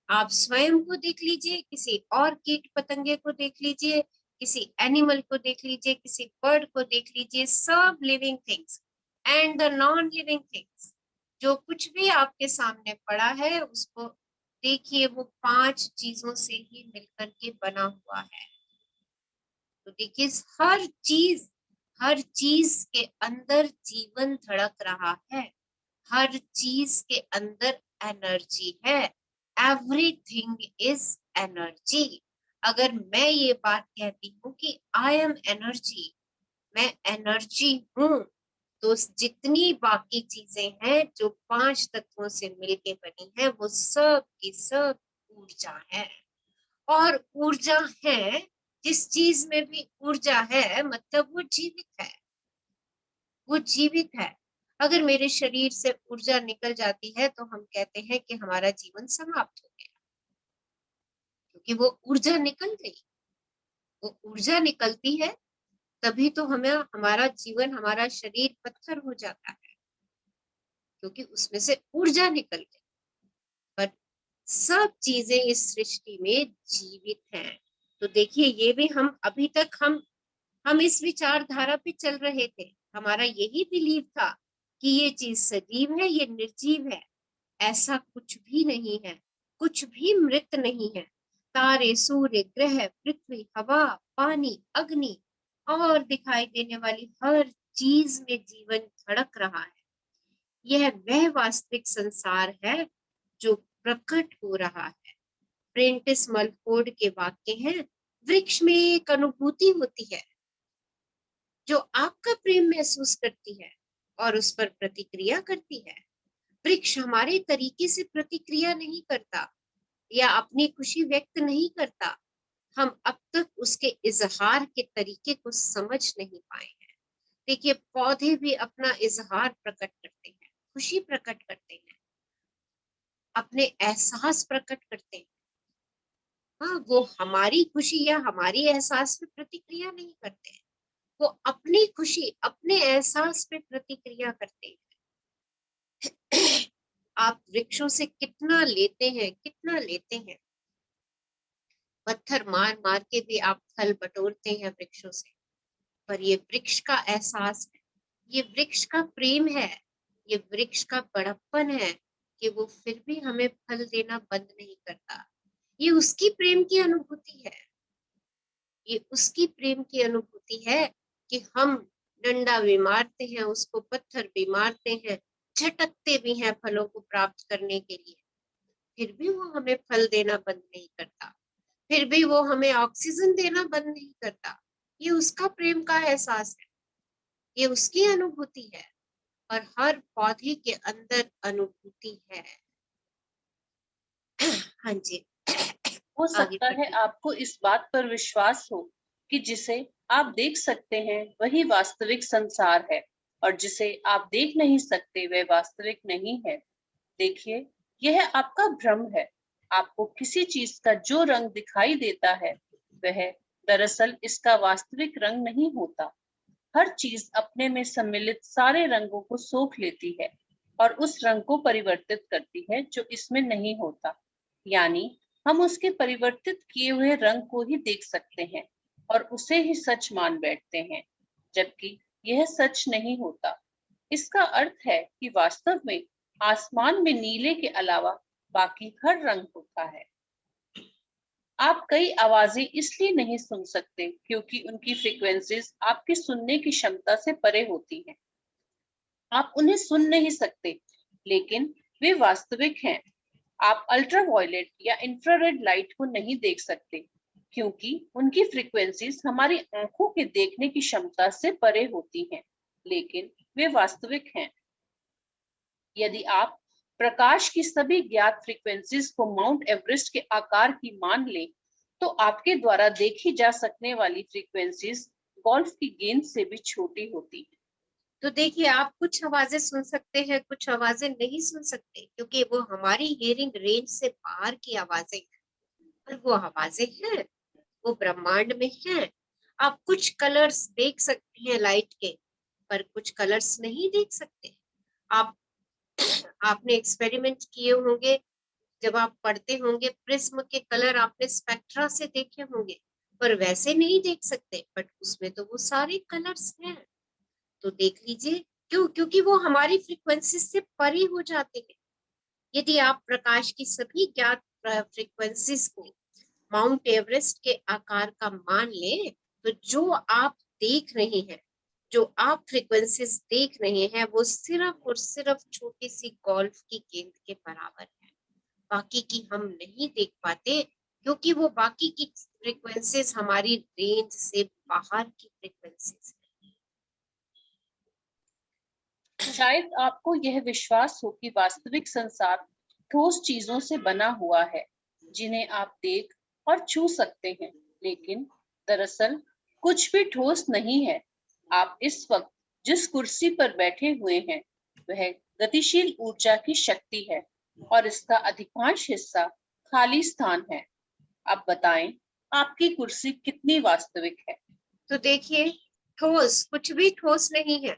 [SPEAKER 1] आप स्वयं को देख लीजिए, किसी और कीट पतंगे को देख लीजिए, किसी एनिमल को देख लीजिए, किसी बर्ड को देख लीजिए, सब living things and the non living things, जो कुछ भी आपके सामने पड़ा है उसको देखिए, वो 5 चीजों से ही मिलकर के बना हुआ है। तो देखिए, हर चीज के अंदर जीवन धड़क रहा है, हर चीज के अंदर एनर्जी है। Everything is energy. अगर मैं ये बात कहती हूँ कि आई एम एनर्जी, मैं एनर्जी हूँ, तो जितनी बाकी चीजें हैं जो 5 तत्वों से मिलके बनी है, वो सब की सब ऊर्जा है। और ऊर्जा है, जिस चीज में भी ऊर्जा है मतलब वो जीवित है, वो जीवित है। अगर मेरे शरीर से ऊर्जा निकल जाती है तो हम कहते हैं कि हमारा जीवन समाप्त हो गया, क्योंकि वो ऊर्जा निकल गई। वो ऊर्जा निकलती है तभी तो हमें हमारा जीवन, हमारा शरीर पत्थर हो जाता है, क्योंकि उसमें से ऊर्जा निकल गई। पर सब चीजें इस सृष्टि में जीवित हैं। तो देखिए, ये भी हम अभी तक हम इस विचारधारा पे चल रहे थे। हमारा यही बिलीव था कि ये चीज सजीव है, ये निर्जीव है। ऐसा कुछ भी नहीं है, कुछ भी मृत नहीं है। तारे, सूर्य, ग्रह, पृथ्वी, हवा, पानी, अग्नि और दिखाई देने वाली हर चीज में जीवन धड़क रहा है। यह वह वास्तविक संसार है जो प्रकट हो रहा है। प्रेंटिस मलफोर्ड के वाक्य हैं, वृक्ष में एक अनुभूति होती है जो आपका प्रेम महसूस करती है और उस पर प्रतिक्रिया करती है। वृक्ष हमारे तरीके से प्रतिक्रिया नहीं करता या अपनी खुशी व्यक्त नहीं करता, हम अब तक उसके इजहार के तरीके को समझ नहीं पाए हैं। देखिए, पौधे भी अपना इजहार प्रकट करते हैं, खुशी प्रकट करते हैं, अपने एहसास प्रकट करते हैं। हाँ, वो हमारी खुशी या हमारी एहसास पे प्रतिक्रिया नहीं करते हैं, वो अपनी खुशी, अपने एहसास पे प्रतिक्रिया करते हैं। आप वृक्षों से कितना लेते हैं, कितना लेते हैं। पत्थर मार मार के भी आप फल बटोरते हैं वृक्षों से, पर ये वृक्ष का एहसास है, ये वृक्ष का प्रेम है, ये वृक्ष का बड़प्पन है कि वो फिर भी हमें फल देना बंद नहीं करता। ये उसकी प्रेम की अनुभूति है, ये उसकी प्रेम की अनुभूति है कि हम डंडा भी मारते हैं, उसको पत्थर भी मारते हैं, झटकते भी हैं फलों को प्राप्त करने के लिए, फिर भी वो हमें फल देना बंद नहीं करता, फिर भी वो हमें ऑक्सीजन देना बंद नहीं करता। ये उसका प्रेम का एहसास है, ये उसकी अनुभूति है, और हर पौधे के अंदर अनुभूति है। हाँ जी,
[SPEAKER 5] हो
[SPEAKER 1] आगे
[SPEAKER 5] सकता है
[SPEAKER 1] बढ़िए।
[SPEAKER 5] आपको इस बात पर विश्वास हो कि जिसे आप देख सकते हैं वही वास्तविक संसार है, और जिसे आप देख नहीं सकते वह वास्तविक नहीं है। देखिए, यह आपका भ्रम है। आपको किसी चीज का जो रंग दिखाई देता है वह दरअसल इसका वास्तविक रंग नहीं होता। हर चीज अपने में सम्मिलित सारे रंगों को सोख लेती है और उस रंग को परिवर्तित करती है जो इसमें नहीं होता। यानी हम उसके परिवर्तित किए हुए रंग को ही देख सकते हैं और उसे ही सच मान बैठते हैं, जबकि यह सच नहीं होता। इसका अर्थ है कि वास्तव में आसमान में नीले के अलावा बाकी हर रंग होता है। आप कई आवाजें इसलिए नहीं सुन सकते क्योंकि उनकी फ्रीक्वेंसीज आपकी सुनने की क्षमता से परे होती हैं। आप उन्हें सुन नहीं सकते, लेकिन वे वास्तविक हैं। आप अल्ट्रावायलेट या इंफ्रारेड लाइट को नहीं देख सकते क्योंकि उनकी फ्रीक्वेंसीज हमारी आंखों के देखने की क्षमता से परे होती हैं, लेकिन वे वास्तविक हैं। यदि आप प्रकाश की सभी ज्ञात फ्रीक्वेंसीज को माउंट एवरेस्ट के आकार की मान लें, तो आपके द्वारा देखी जा सकने वाली फ्रीक्वेंसीज गोल्फ की गेंद से भी छोटी होती है।
[SPEAKER 1] तो देखिए, आप कुछ आवाजें सुन सकते हैं, कुछ आवाजें नहीं सुन सकते, क्योंकि वो हमारी हियरिंग रेंज से बाहर की आवाजें हैं, और वो आवाजें हैं, वो ब्रह्मांड में हैं। आप कुछ कलर्स देख सकते हैं लाइट के, पर कुछ कलर्स नहीं देख सकते। आप आपने एक्सपेरिमेंट किए होंगे, जब आप पढ़ते होंगे प्रिज्म के कलर आपने स्पेक्ट्रा से देखे होंगे, पर वैसे नहीं देख सकते, बट उसमें तो वो सारे कलर्स हैं। तो देख लीजिए, क्यों? क्योंकि वो हमारी फ्रीक्वेंसी से परे हो जाते हैं। यदि आप प्रकाश की सभी ज्ञात फ्रीक्वेंसीज को माउंट एवरेस्ट के आकार का मान लें, तो जो आप देख रहे हैं, जो आप फ्रीक्वेंसीज देख रहे हैं, वो सिर्फ और सिर्फ छोटी सी गोल्फ की गेंद के बराबर है। बाकी की हम नहीं देख पाते, क्योंकि वो बाकी की फ्रीक्वेंसीज हमारी रेंज से बाहर की फ्रीक्वेंसीज है।
[SPEAKER 5] शायद आपको यह विश्वास हो कि वास्तविक संसार ठोस चीजों से बना हुआ है जिन्हें आप देख और छू सकते हैं, लेकिन दरअसल कुछ भी ठोस नहीं है। आप इस वक्त जिस कुर्सी पर बैठे हुए हैं वह गतिशील ऊर्जा की शक्ति है और इसका अधिकांश हिस्सा खाली स्थान है। अब बताएं, आपकी कुर्सी कितनी वास्तविक है?
[SPEAKER 1] तो देखिए, ठोस कुछ भी ठोस नहीं है,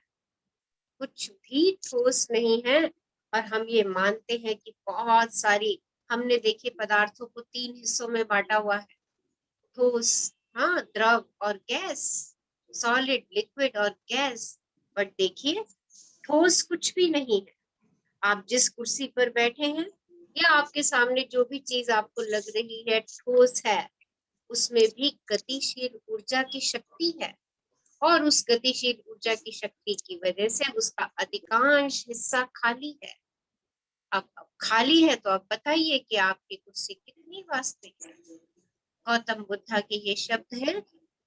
[SPEAKER 1] कुछ भी ठोस नहीं है। और हम ये मानते हैं कि बहुत सारी, हमने देखे पदार्थों को 3 हिस्सों में बांटा हुआ है, ठोस, हाँ, द्रव और गैस, सॉलिड, लिक्विड और गैस। बट देखिए, ठोस कुछ भी नहीं है। आप जिस कुर्सी पर बैठे हैं या आपके सामने जो भी चीज आपको लग रही है ठोस है, उसमें भी गतिशील ऊर्जा की शक्ति है, और उस गतिशील ऊर्जा की शक्ति की वजह से उसका अधिकांश हिस्सा खाली है। अब खाली है तो अब बताइए कि आपकी कुर्सी कितनी वास्तविक है। गौतम बुद्धा के ये शब्द हैं,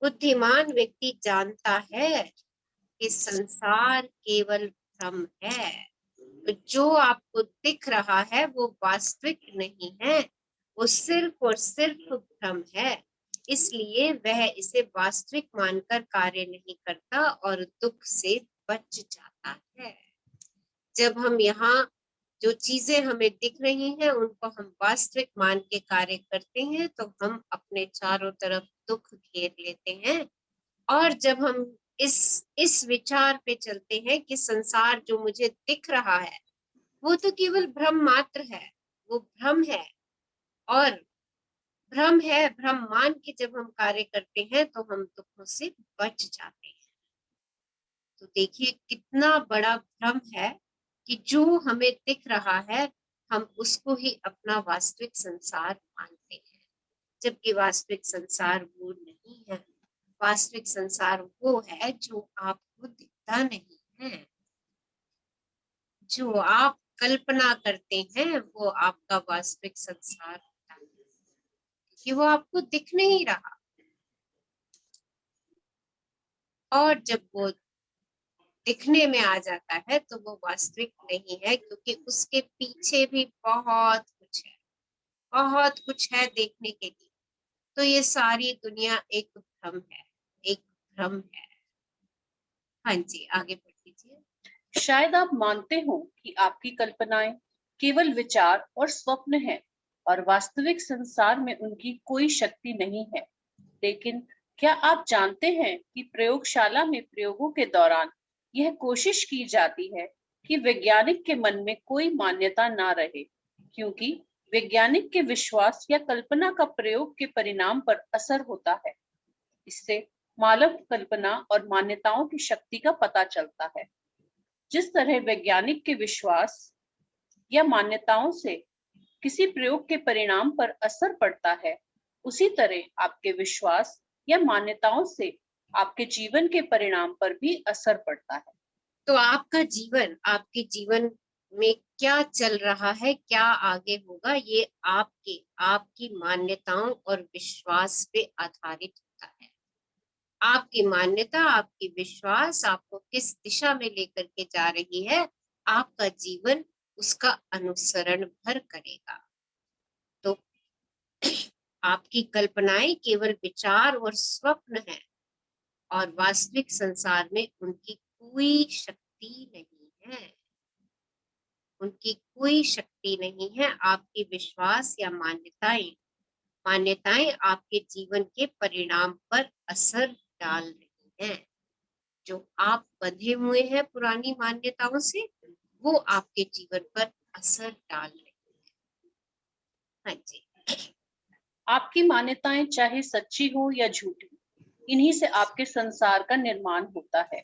[SPEAKER 1] बुद्धिमान व्यक्ति जानता है कि संसार केवल भ्रम है। तो जो आपको दिख रहा है वो वास्तविक नहीं है, वो सिर्फ और सिर्फ भ्रम है। इसलिए वह इसे वास्तविक मानकर कार्य नहीं करता और दुख से बच जाता है। जब हम यहाँ जो चीजें हमें दिख रही हैं उनको हम वास्तविक मान के कार्य करते हैं तो हम अपने चारों तरफ दुख घेर लेते हैं। और जब हम इस विचार पे चलते हैं कि संसार जो मुझे दिख रहा है वो तो केवल भ्रम मात्र है, वो भ्रम है, और भ्रम है, भ्रम मान के जब हम कार्य करते हैं तो हम दुखों से बच जाते हैं। तो देखिए कितना बड़ा भ्रम है कि जो हमें दिख रहा है हम उसको ही अपना वास्तविक संसार मानते हैं, जबकि वास्तविक संसार वो नहीं है। वास्तविक संसार वो है जो आपको दिखता नहीं है। जो आप कल्पना करते हैं वो आपका वास्तविक संसार होता है, कि वो आपको दिख नहीं रहा। और जब वो दिखने में आ जाता है तो वो वास्तविक नहीं है, क्योंकि उसके पीछे भी बहुत कुछ है देखने के लिए। तो ये सारी दुनिया एक भ्रम है, एक भ्रम है। हाँ जी, आगे बढ़ लीजिए।
[SPEAKER 5] शायद आप मानते हो कि आपकी कल्पनाएं केवल विचार और स्वप्न हैं और वास्तविक संसार में उनकी कोई शक्ति नहीं है। लेकिन क्या आप जानते हैं कि प्रयोगशाला में प्रयोगों के दौरान यह कोशिश की जाती है कि वैज्ञानिक के मन में कोई मान्यता ना रहे, क्योंकि वैज्ञानिक के विश्वास या कल्पना का प्रयोग के परिणाम पर असर होता है। इससे मानव कल्पना और मान्यताओं की शक्ति का पता चलता है। जिस तरह वैज्ञानिक के विश्वास या मान्यताओं से किसी प्रयोग के परिणाम पर असर पड़ता है, उसी तरह आपके विश्वास या मान्यताओं से आपके जीवन के परिणाम पर भी असर पड़ता है।
[SPEAKER 1] तो आपका जीवन, आपके जीवन में क्या चल रहा है, क्या आगे होगा, ये आपकी मान्यताओं और विश्वास पे आधारित होता है। आपकी मान्यता, आपकी विश्वास आपको किस दिशा में लेकर के जा रही है, आपका जीवन उसका अनुसरण भर करेगा। तो आपकी कल्पनाएं केवल विचार और स्वप्न है और वास्तविक संसार में उनकी कोई शक्ति नहीं है। उनकी कोई शक्ति नहीं है। आपकी विश्वास या मान्यताएं आपके जीवन के परिणाम पर असर डाल रही हैं। जो आप बंधे हुए हैं पुरानी मान्यताओं से, वो आपके जीवन पर असर डाल रही है। हाँ जी।
[SPEAKER 5] आपकी मान्यताएं चाहे सच्ची हो या झूठी, इन्हीं से आपके संसार का निर्माण होता है।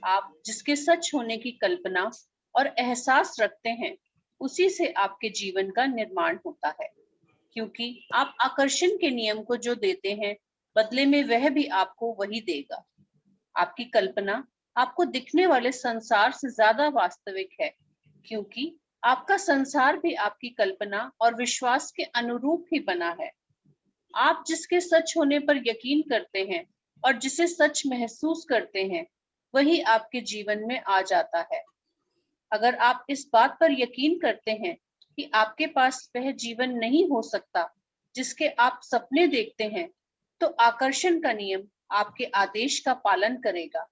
[SPEAKER 5] आप जिसके सच होने की कल्पना और एहसास रखते हैं, उसी से आपके जीवन का निर्माण होता है। क्योंकि आप आकर्षण के नियम को जो देते हैं, बदले में वह भी आपको वही देगा। आपकी कल्पना आपको दिखने वाले संसार से ज्यादा वास्तविक है, क्योंकि आपका संसार भी आपकी कल्पना और विश्वास के अनुरूप ही बना है। आप जिसके सच होने पर यकीन करते हैं और जिसे सच महसूस करते हैं, वही आपके जीवन में आ जाता है। अगर आप इस बात पर यकीन करते हैं कि आपके पास वह जीवन नहीं हो सकता जिसके आप सपने देखते हैं, तो आकर्षण का नियम आपके आदेश का पालन करेगा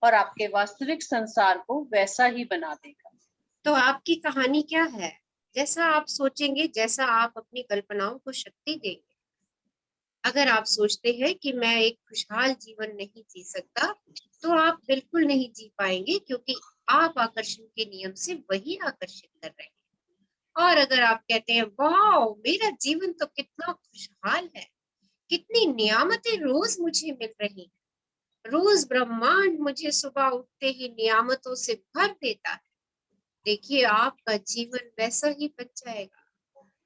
[SPEAKER 5] और आपके वास्तविक संसार को वैसा ही बना देगा।
[SPEAKER 1] तो आपकी कहानी क्या है? जैसा आप सोचेंगे, जैसा आप अपनी कल्पनाओं को शक्ति देंगे। अगर आप सोचते हैं कि मैं एक खुशहाल जीवन नहीं जी सकता, तो आप बिल्कुल नहीं जी पाएंगे, क्योंकि आप आकर्षण के नियम से वही आकर्षित कर रहे हैं। और अगर आप कहते हैं वाह मेरा जीवन तो कितना खुशहाल है, कितनी नियामतें रोज मुझे मिल रही हैं, रोज ब्रह्मांड मुझे सुबह उठते ही नियामतों से भर देता है, देखिए आपका जीवन वैसा ही बन जाएगा।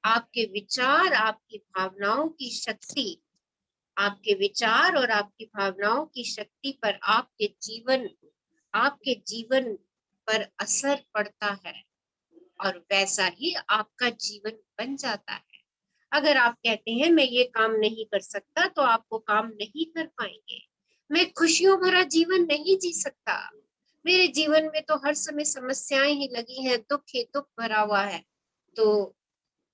[SPEAKER 1] आपके विचार, आपकी भावनाओं की शक्ति, आपके विचार और आपकी भावनाओं की शक्ति पर आपके जीवन पर असर पड़ता है और वैसा ही आपका जीवन बन जाता है। अगर आप कहते हैं मैं ये काम नहीं कर सकता, तो आप वो काम नहीं कर पाएंगे। मैं खुशियों भरा जीवन नहीं जी सकता, मेरे जीवन में तो हर समय समस्याएं ही लगी हैं, दुख ही दुख भरा हुआ है। तो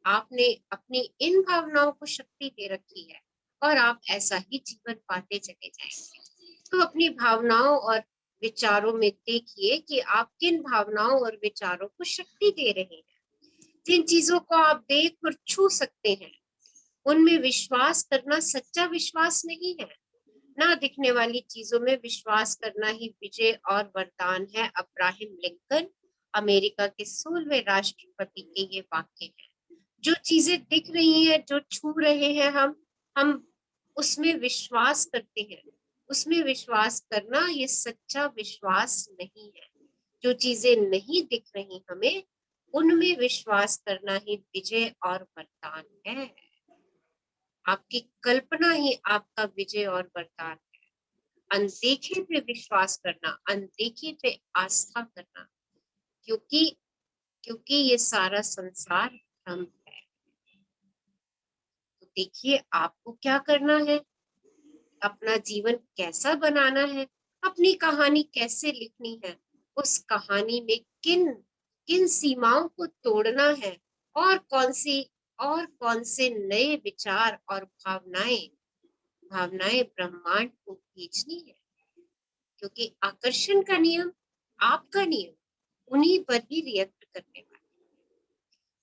[SPEAKER 1] आपने अपनी इन भावनाओं को शक्ति दे रखी है और आप ऐसा ही जीवन पाते चले जाएंगे। तो अपनी भावनाओं और विचारों में देखिए कि आप किन भावनाओं और विचारों को शक्ति दे रहे हैं। जिन चीजों को आप देख और छू सकते हैं उनमें विश्वास करना सच्चा विश्वास नहीं है। ना दिखने वाली चीजों में विश्वास करना ही विजय और वरदान है। अब्राहम लिंकन, अमेरिका के 16वें राष्ट्रपति के ये वाक्य हैं। जो चीजें दिख रही हैं, जो छू रहे हैं हम उसमें विश्वास करते हैं। उसमें विश्वास करना ये सच्चा विश्वास नहीं है। जो चीजें नहीं दिख रही हमें, उनमें विश्वास करना ही विजय और वरदान है। आपकी कल्पना ही आपका विजय और वरदान है। अनदेखे पे विश्वास करना, अनदेखे पे आस्था करना, क्योंकि ये सारा संसार भ्रम है। तो देखिए आपको क्या करना है, अपना जीवन कैसा बनाना है, अपनी कहानी कैसे लिखनी है, उस कहानी में किन किन सीमाओं को तोड़ना है और कौन से नए विचार और भावनाएं ब्रह्मांड को भेजनी है। क्योंकि आकर्षण का नियम, आपका नियम उन्हीं पर ही रिएक्ट करने वाला।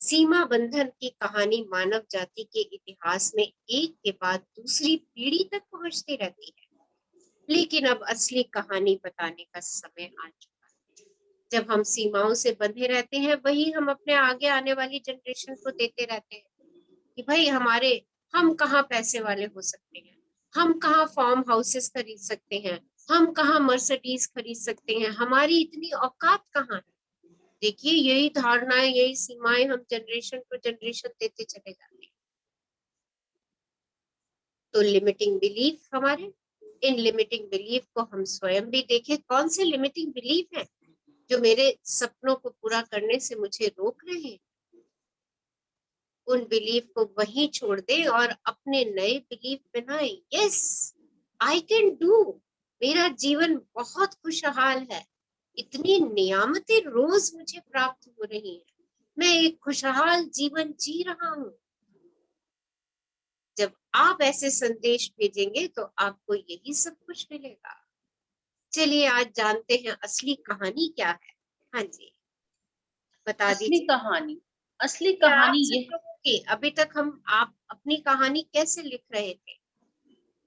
[SPEAKER 1] सीमा बंधन की कहानी मानव जाति के इतिहास में एक के बाद दूसरी पीढ़ी तक पहुंचती रहती है। लेकिन अब असली कहानी बताने का समय आ चुका है। जब हम सीमाओं से बंधे रहते हैं, वही हम अपने आगे आने वाली जनरेशन को देते रहते हैं कि भाई हम कहाँ पैसे वाले हो सकते हैं, हम कहाँ फार्म हाउसेस खरीद सकते हैं, हम कहाँ मर्सिडीज खरीद सकते हैं, हमारी इतनी औकात कहाँ है। देखिए यही धारणाएं, यही सीमाएं हम जनरेशन टू जनरेशन देते चले जाते हैं। तो लिमिटिंग बिलीफ हमारे, इन लिमिटिंग बिलीफ को हम स्वयं भी देखें। कौन से लिमिटिंग बिलीफ हैं जो मेरे सपनों को पूरा करने से मुझे रोक रहे हैं? उन बिलीफ को वहीं छोड़ दें और अपने नए बिलीफ बनाएं। Yes, I can do. मेरा जीवन बहुत खुशहाल है, इतनी नियामतें रोज मुझे प्राप्त हो रही हैं, मैं एक खुशहाल जीवन जी रहा हूं। जब आप ऐसे संदेश भेजेंगे तो आपको यही सब कुछ मिलेगा। चलिए आज जानते हैं असली कहानी क्या है। हाँ जी, बता
[SPEAKER 5] असली
[SPEAKER 1] दीजिए।
[SPEAKER 5] कहानी, असली
[SPEAKER 1] क्या आप
[SPEAKER 5] कहानी
[SPEAKER 1] सब
[SPEAKER 5] ये
[SPEAKER 1] लोगों की अभी तक आप अपनी कहानी कैसे लिख रहे थे,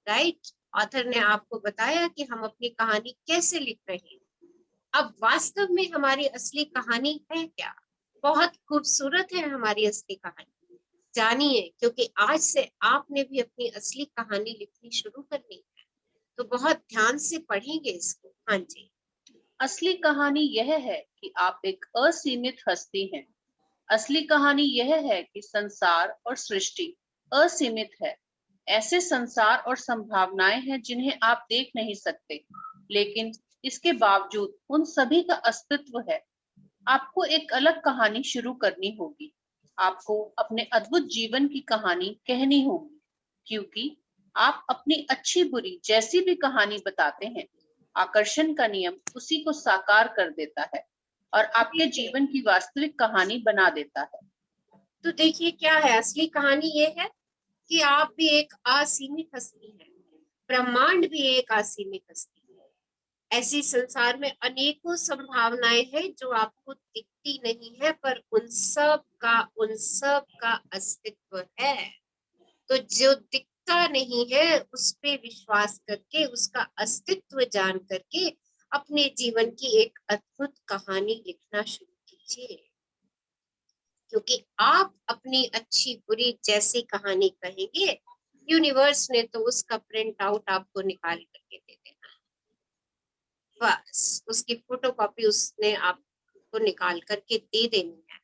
[SPEAKER 1] राइट? ऑथर ने आपको बताया कि हम अपनी कहानी कैसे लिख रहे हैं। अब वास्तव में हमारी असली कहानी है क्या? बहुत खूबसूरत है हमारी असली कहानी, जानिए। क्योंकि आज से आपने भी अपनी असली कहानी लिखनी शुरू करनी है, तो बहुत ध्यान से पढ़ेंगे इसको। हाँ जी,
[SPEAKER 5] असली कहानी यह है कि आप एक असीमित हस्ती हैं। असली कहानी यह है कि संसार और सृष्टि असीमित है। ऐसे संसार और संभावनाएं हैं जिन्हें आप देख नहीं सकते, लेकिन इसके बावजूद उन सभी का अस्तित्व है। आपको एक अलग कहानी शुरू करनी होगी। आपको अपने अद्भुत जीवन की कहानी कहनी होगी, क्योंकि आप अपनी अच्छी बुरी जैसी भी कहानी बताते हैं, आकर्षण का नियम उसी को साकार कर देता है और आपके जीवन की वास्तविक कहानी बना देता है।
[SPEAKER 1] तो देखिए क्या है असली कहानी, ये है कि आप भी एक असीमित हस्ती हैं, ब्रह्मांड भी एक असीमित हस्ती है। ऐसी संसार में अनेकों संभावनाएं हैं जो आपको दिखती नहीं है, पर उन सब का अस्तित्व है। तो जो दिखता नहीं है उस पे विश्वास करके, उसका अस्तित्व जान करके अपने जीवन की एक अद्भुत कहानी लिखना शुरू कीजिए। क्योंकि आप अपनी अच्छी बुरी जैसी कहानी कहेंगे, यूनिवर्स ने तो उसका प्रिंट आउट आपको निकाल करके दे देना है। बस उसकी फोटोकॉपी उसने आपको निकाल करके दे देनी है।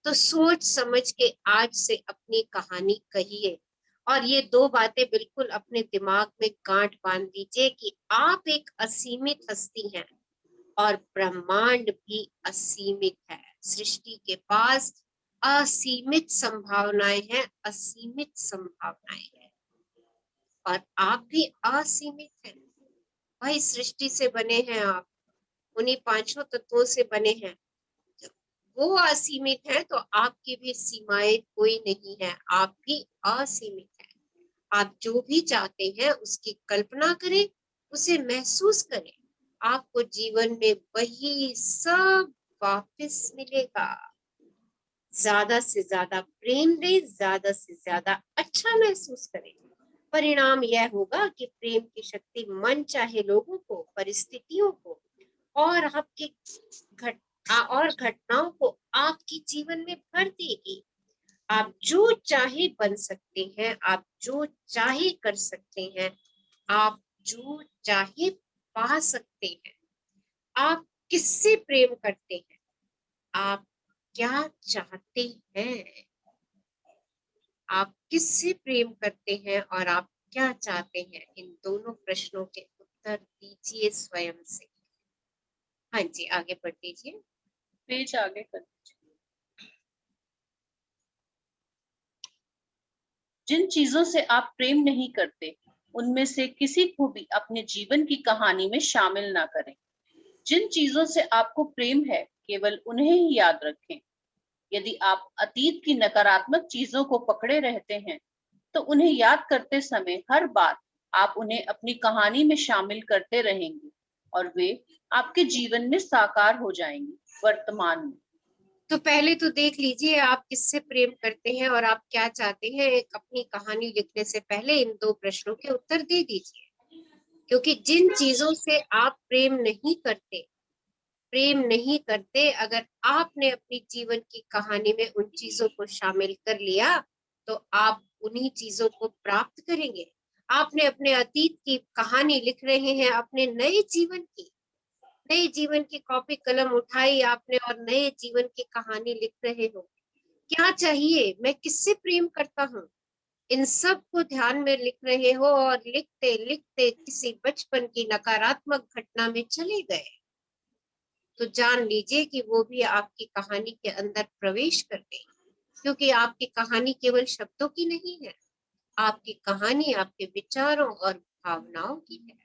[SPEAKER 1] तो सोच समझ के आज से अपनी कहानी कहिए, और ये दो बातें बिल्कुल अपने दिमाग में गांठ बांध दीजिए कि आप एक असीमित हस्ती हैं और ब्रह्मांड भी असीमित है। सृष्टि के पास असीमित संभावनाएं हैं, असीमित संभावनाएं हैं, और आप भी असीमित हैं। भाई सृष्टि से बने हैं आप, उन्हीं पांचों तत्वों से बने हैं। वो असीमित है तो आपकी भी सीमाएं कोई नहीं है, आप भी असीमित हैं। आप जो भी चाहते हैं उसकी कल्पना करें, उसे महसूस करें, आपको जीवन में वही सब वापस मिलेगा। ज्यादा से ज्यादा प्रेम दें, ज्यादा से ज्यादा अच्छा महसूस करें। परिणाम यह होगा कि प्रेम की शक्ति मन चाहे लोगों को, परिस्थितियों को और आपके घटनाओं को आपके जीवन में भर देगी। आप जो चाहे बन सकते हैं, आप जो चाहे कर सकते हैं, आप जो चाहे पा सकते हैं। आप किससे प्रेम करते हैं, आप क्या चाहते हैं, आप किससे प्रेम करते हैं और आप क्या चाहते हैं, इन दोनों प्रश्नों के उत्तर दीजिए स्वयं से। हाँ जी, आगे बढ़ दीजिए।
[SPEAKER 5] पेज आगे कर दीजिए। जिन चीजों से आप प्रेम नहीं करते उनमें से किसी को भी अपने जीवन की कहानी में शामिल ना करें। जिन चीजों से आपको प्रेम है केवल उन्हें ही याद रखें। यदि आप अतीत की नकारात्मक चीजों को पकड़े रहते हैं तो उन्हें याद करते समय हर बार आप उन्हें अपनी कहानी में शामिल करते रहेंगे और वे आपके जीवन में साकार हो जाएंगी वर्तमान में।
[SPEAKER 1] तो पहले तो देख लीजिए आप किससे प्रेम करते हैं और आप क्या चाहते हैं। अपनी कहानी लिखने से पहले इन दो प्रश्नों के उत्तर दे दीजिए, क्योंकि जिन चीजों से आप प्रेम नहीं करते, अगर आपने अपनी जीवन की कहानी में उन चीजों को शामिल कर लिया तो आप उन्हीं चीजों को प्राप्त करेंगे। आपने अपने अतीत की कहानी लिख रहे हैं, अपने नए जीवन की कॉपी कलम उठाई आपने और नए जीवन की कहानी लिख रहे हो। क्या चाहिए, मैं किससे प्रेम करता हूँ, इन सब को ध्यान में लिख रहे हो और लिखते लिखते किसी बचपन की नकारात्मक घटना में चले गए, तो जान लीजिए कि वो भी आपकी कहानी के अंदर प्रवेश कर गई। क्योंकि आपकी कहानी केवल शब्दों की नहीं है, आपकी कहानी आपके विचारों और भावनाओं की है।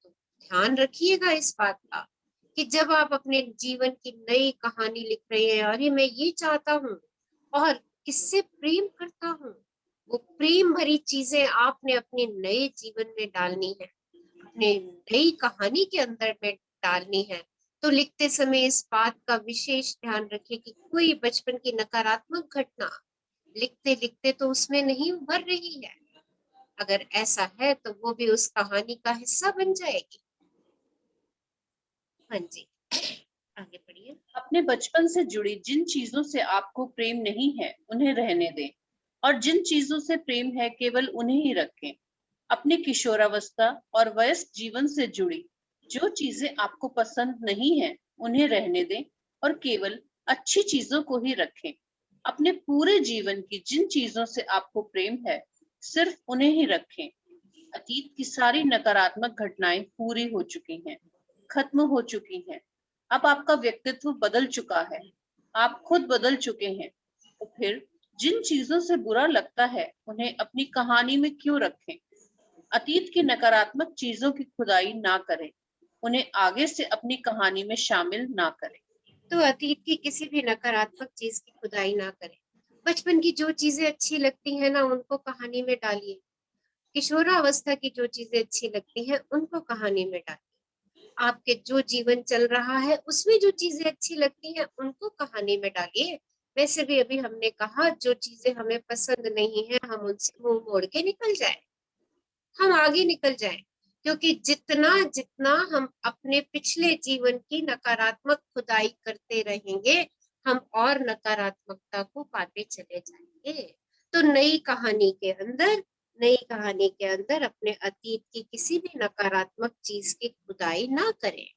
[SPEAKER 1] तो ध्यान रखिएगा इस बात का कि जब आप अपने जीवन की नई कहानी लिख रहे हैं, अरे मैं ये चाहता हूँ और किससे प्रेम करता हूँ, वो प्रेम भरी चीजें आपने अपने नए जीवन में डालनी है, अपने नई कहानी के अंदर में डालनी है। तो लिखते समय इस बात का विशेष ध्यान रखिए कि कोई बचपन की नकारात्मक घटना लिखते लिखते तो उसमें नहीं उभर रही है। अगर ऐसा है तो वो भी उस कहानी का हिस्सा बन जाएगी। हाँ जी, आगे बढ़िए।
[SPEAKER 5] अपने बचपन से जुड़ी जिन चीजों से आपको प्रेम नहीं है उन्हें रहने दें और जिन चीजों से प्रेम है केवल उन्हें ही रखें। अपने किशोरावस्था और वयस्क जीवन से जुड़ी जो चीजें आपको पसंद नहीं है उन्हें रहने दें और केवल अच्छी चीजों को ही रखें। अपने पूरे जीवन की जिन चीजों से आपको प्रेम है सिर्फ उन्हें ही रखें। अतीत की सारी नकारात्मक घटनाएं पूरी हो चुकी हैं, खत्म हो चुकी हैं। अब आपका व्यक्तित्व बदल चुका है, आप खुद बदल चुके हैं। तो फिर जिन चीजों से बुरा लगता है उन्हें अपनी कहानी में क्यों रखें। अतीत की नकारात्मक चीजों की खुदाई ना करें, उन्हें आगे से अपनी कहानी में शामिल ना करें।
[SPEAKER 1] तो अतीत की किसी भी नकारात्मक चीज की खुदाई ना करें। बचपन की जो चीजें अच्छी लगती हैं ना उनको कहानी में डालिए। किशोरावस्था की जो चीजें अच्छी लगती हैं उनको कहानी में डालिए। आपके जो जीवन चल रहा है उसमें जो चीजें अच्छी लगती हैं उनको कहानी में डालिए। वैसे भी अभी हमने कहा जो चीजें हमें पसंद नहीं है हम उनसे मुंह मोड़ के निकल जाए, हम आगे निकल जाएं। क्योंकि जितना जितना हम अपने पिछले जीवन की नकारात्मक खुदाई करते रहेंगे हम और नकारात्मकता को पाते चले जाएंगे। तो नई कहानी के अंदर अपने अतीत की किसी भी नकारात्मक चीज की खुदाई ना करें।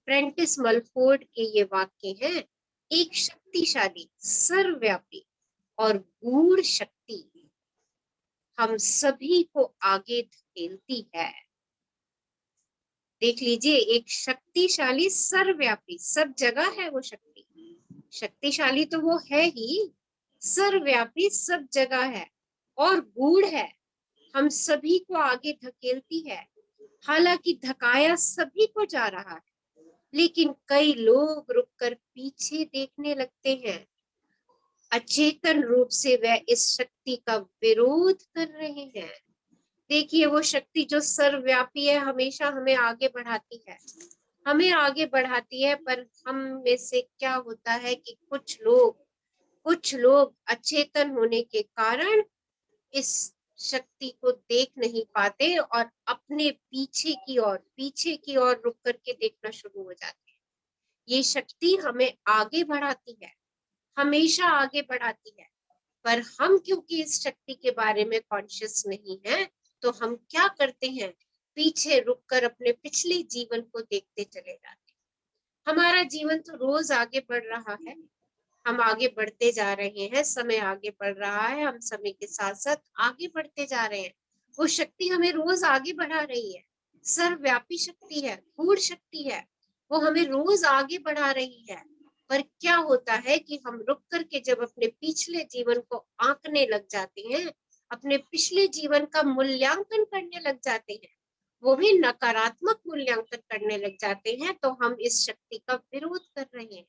[SPEAKER 1] प्रेंटिस मलफोर्ड के ये वाक्य हैं, एक शक्तिशाली, सर्वव्यापी और गूढ़ शक्ति हम सभी को आगे धकेलती है। देख लीजिए, एक शक्तिशाली, सर्वव्यापी, सब जगह है वो शक्ति। शक्तिशाली तो वो है ही, सर्वव्यापी सब जगह है और गूढ़ है, हम सभी को आगे धकेलती है। हालांकि धकाया सभी को जा रहा है, लेकिन कई लोग रुककर पीछे देखने लगते हैं। अचेतन रूप से वह इस शक्ति का विरोध कर रहे हैं। देखिए वो शक्ति जो सर्वव्यापी है हमेशा हमें आगे बढ़ाती है, हमें आगे बढ़ाती है, पर हम में से क्या होता है कि कुछ लोग अचेतन होने के कारण इस शक्ति को देख नहीं पाते और अपने पीछे की ओर रुक करके देखना शुरू हो जाते हैं। ये शक्ति हमें आगे बढ़ाती है, हमेशा आगे बढ़ाती है, पर हम क्योंकि इस शक्ति के बारे में कॉन्शियस नहीं है, तो हम क्या करते हैं, पीछे रुककर अपने पिछले जीवन को देखते चले जाते हैं। हमारा जीवन तो रोज आगे बढ़ रहा है, हम आगे बढ़ते जा रहे हैं, समय आगे बढ़ रहा है, हम समय के साथ साथ आगे बढ़ते जा रहे हैं। वो शक्ति हमें रोज आगे बढ़ा रही है, सर्वव्यापी शक्ति है, गूढ़ शक्ति है, वो हमें रोज आगे बढ़ा रही है। पर क्या होता है कि हम रुक करके जब अपने पिछले जीवन को आंकने लग जाते हैं, अपने पिछले जीवन का मूल्यांकन करने लग जाते हैं, वो भी नकारात्मक मूल्यांकन करने लग जाते हैं, तो हम इस शक्ति का विरोध कर रहे हैं।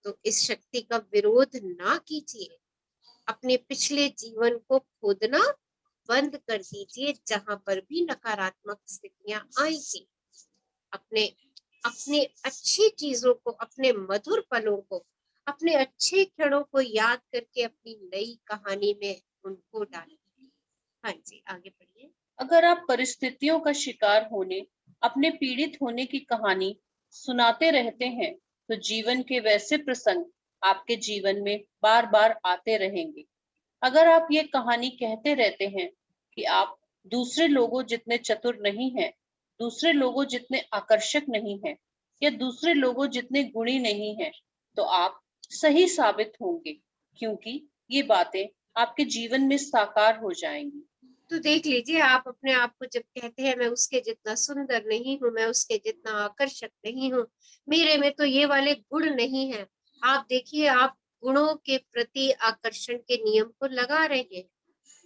[SPEAKER 1] तो इस शक्ति का विरोध ना कीजिए, अपने पिछले जीवन को खोदना बंद कर दीजिए। जहां पर भी नकारात्मक स्थितियां आएंगी, अपने अपने अच्छी चीजों को, अपने मधुर पलों को, अपने अच्छे क्षणों को याद करके अपनी नई कहानी में उनको डालिए। हाँ जी, आगे बढ़िए।
[SPEAKER 5] अगर आप परिस्थितियों का शिकार होने, अपने पीड़ित होने की कहानी सुनाते रहते हैं, तो जीवन के वैसे प्रसंग आपके जीवन में बार बार आते रहेंगे। अगर आप ये कहानी कहते रहते हैं कि आप दूसरे लोगों जितने चतुर नहीं हैं, दूसरे लोगों जितने आकर्षक नहीं हैं, या दूसरे लोगों जितने गुणी नहीं हैं, तो आप सही साबित होंगे, क्योंकि ये बातें आपके जीवन में साकार हो जाएंगी।
[SPEAKER 1] तो देख लीजिए, आप अपने आप को जब कहते हैं मैं उसके जितना सुंदर नहीं हूँ, मैं उसके जितना आकर्षक नहीं हूँ, मेरे में तो ये वाले गुण नहीं है, आप देखिए आप गुणों के प्रति आकर्षण के नियम को लगा रहे हैं।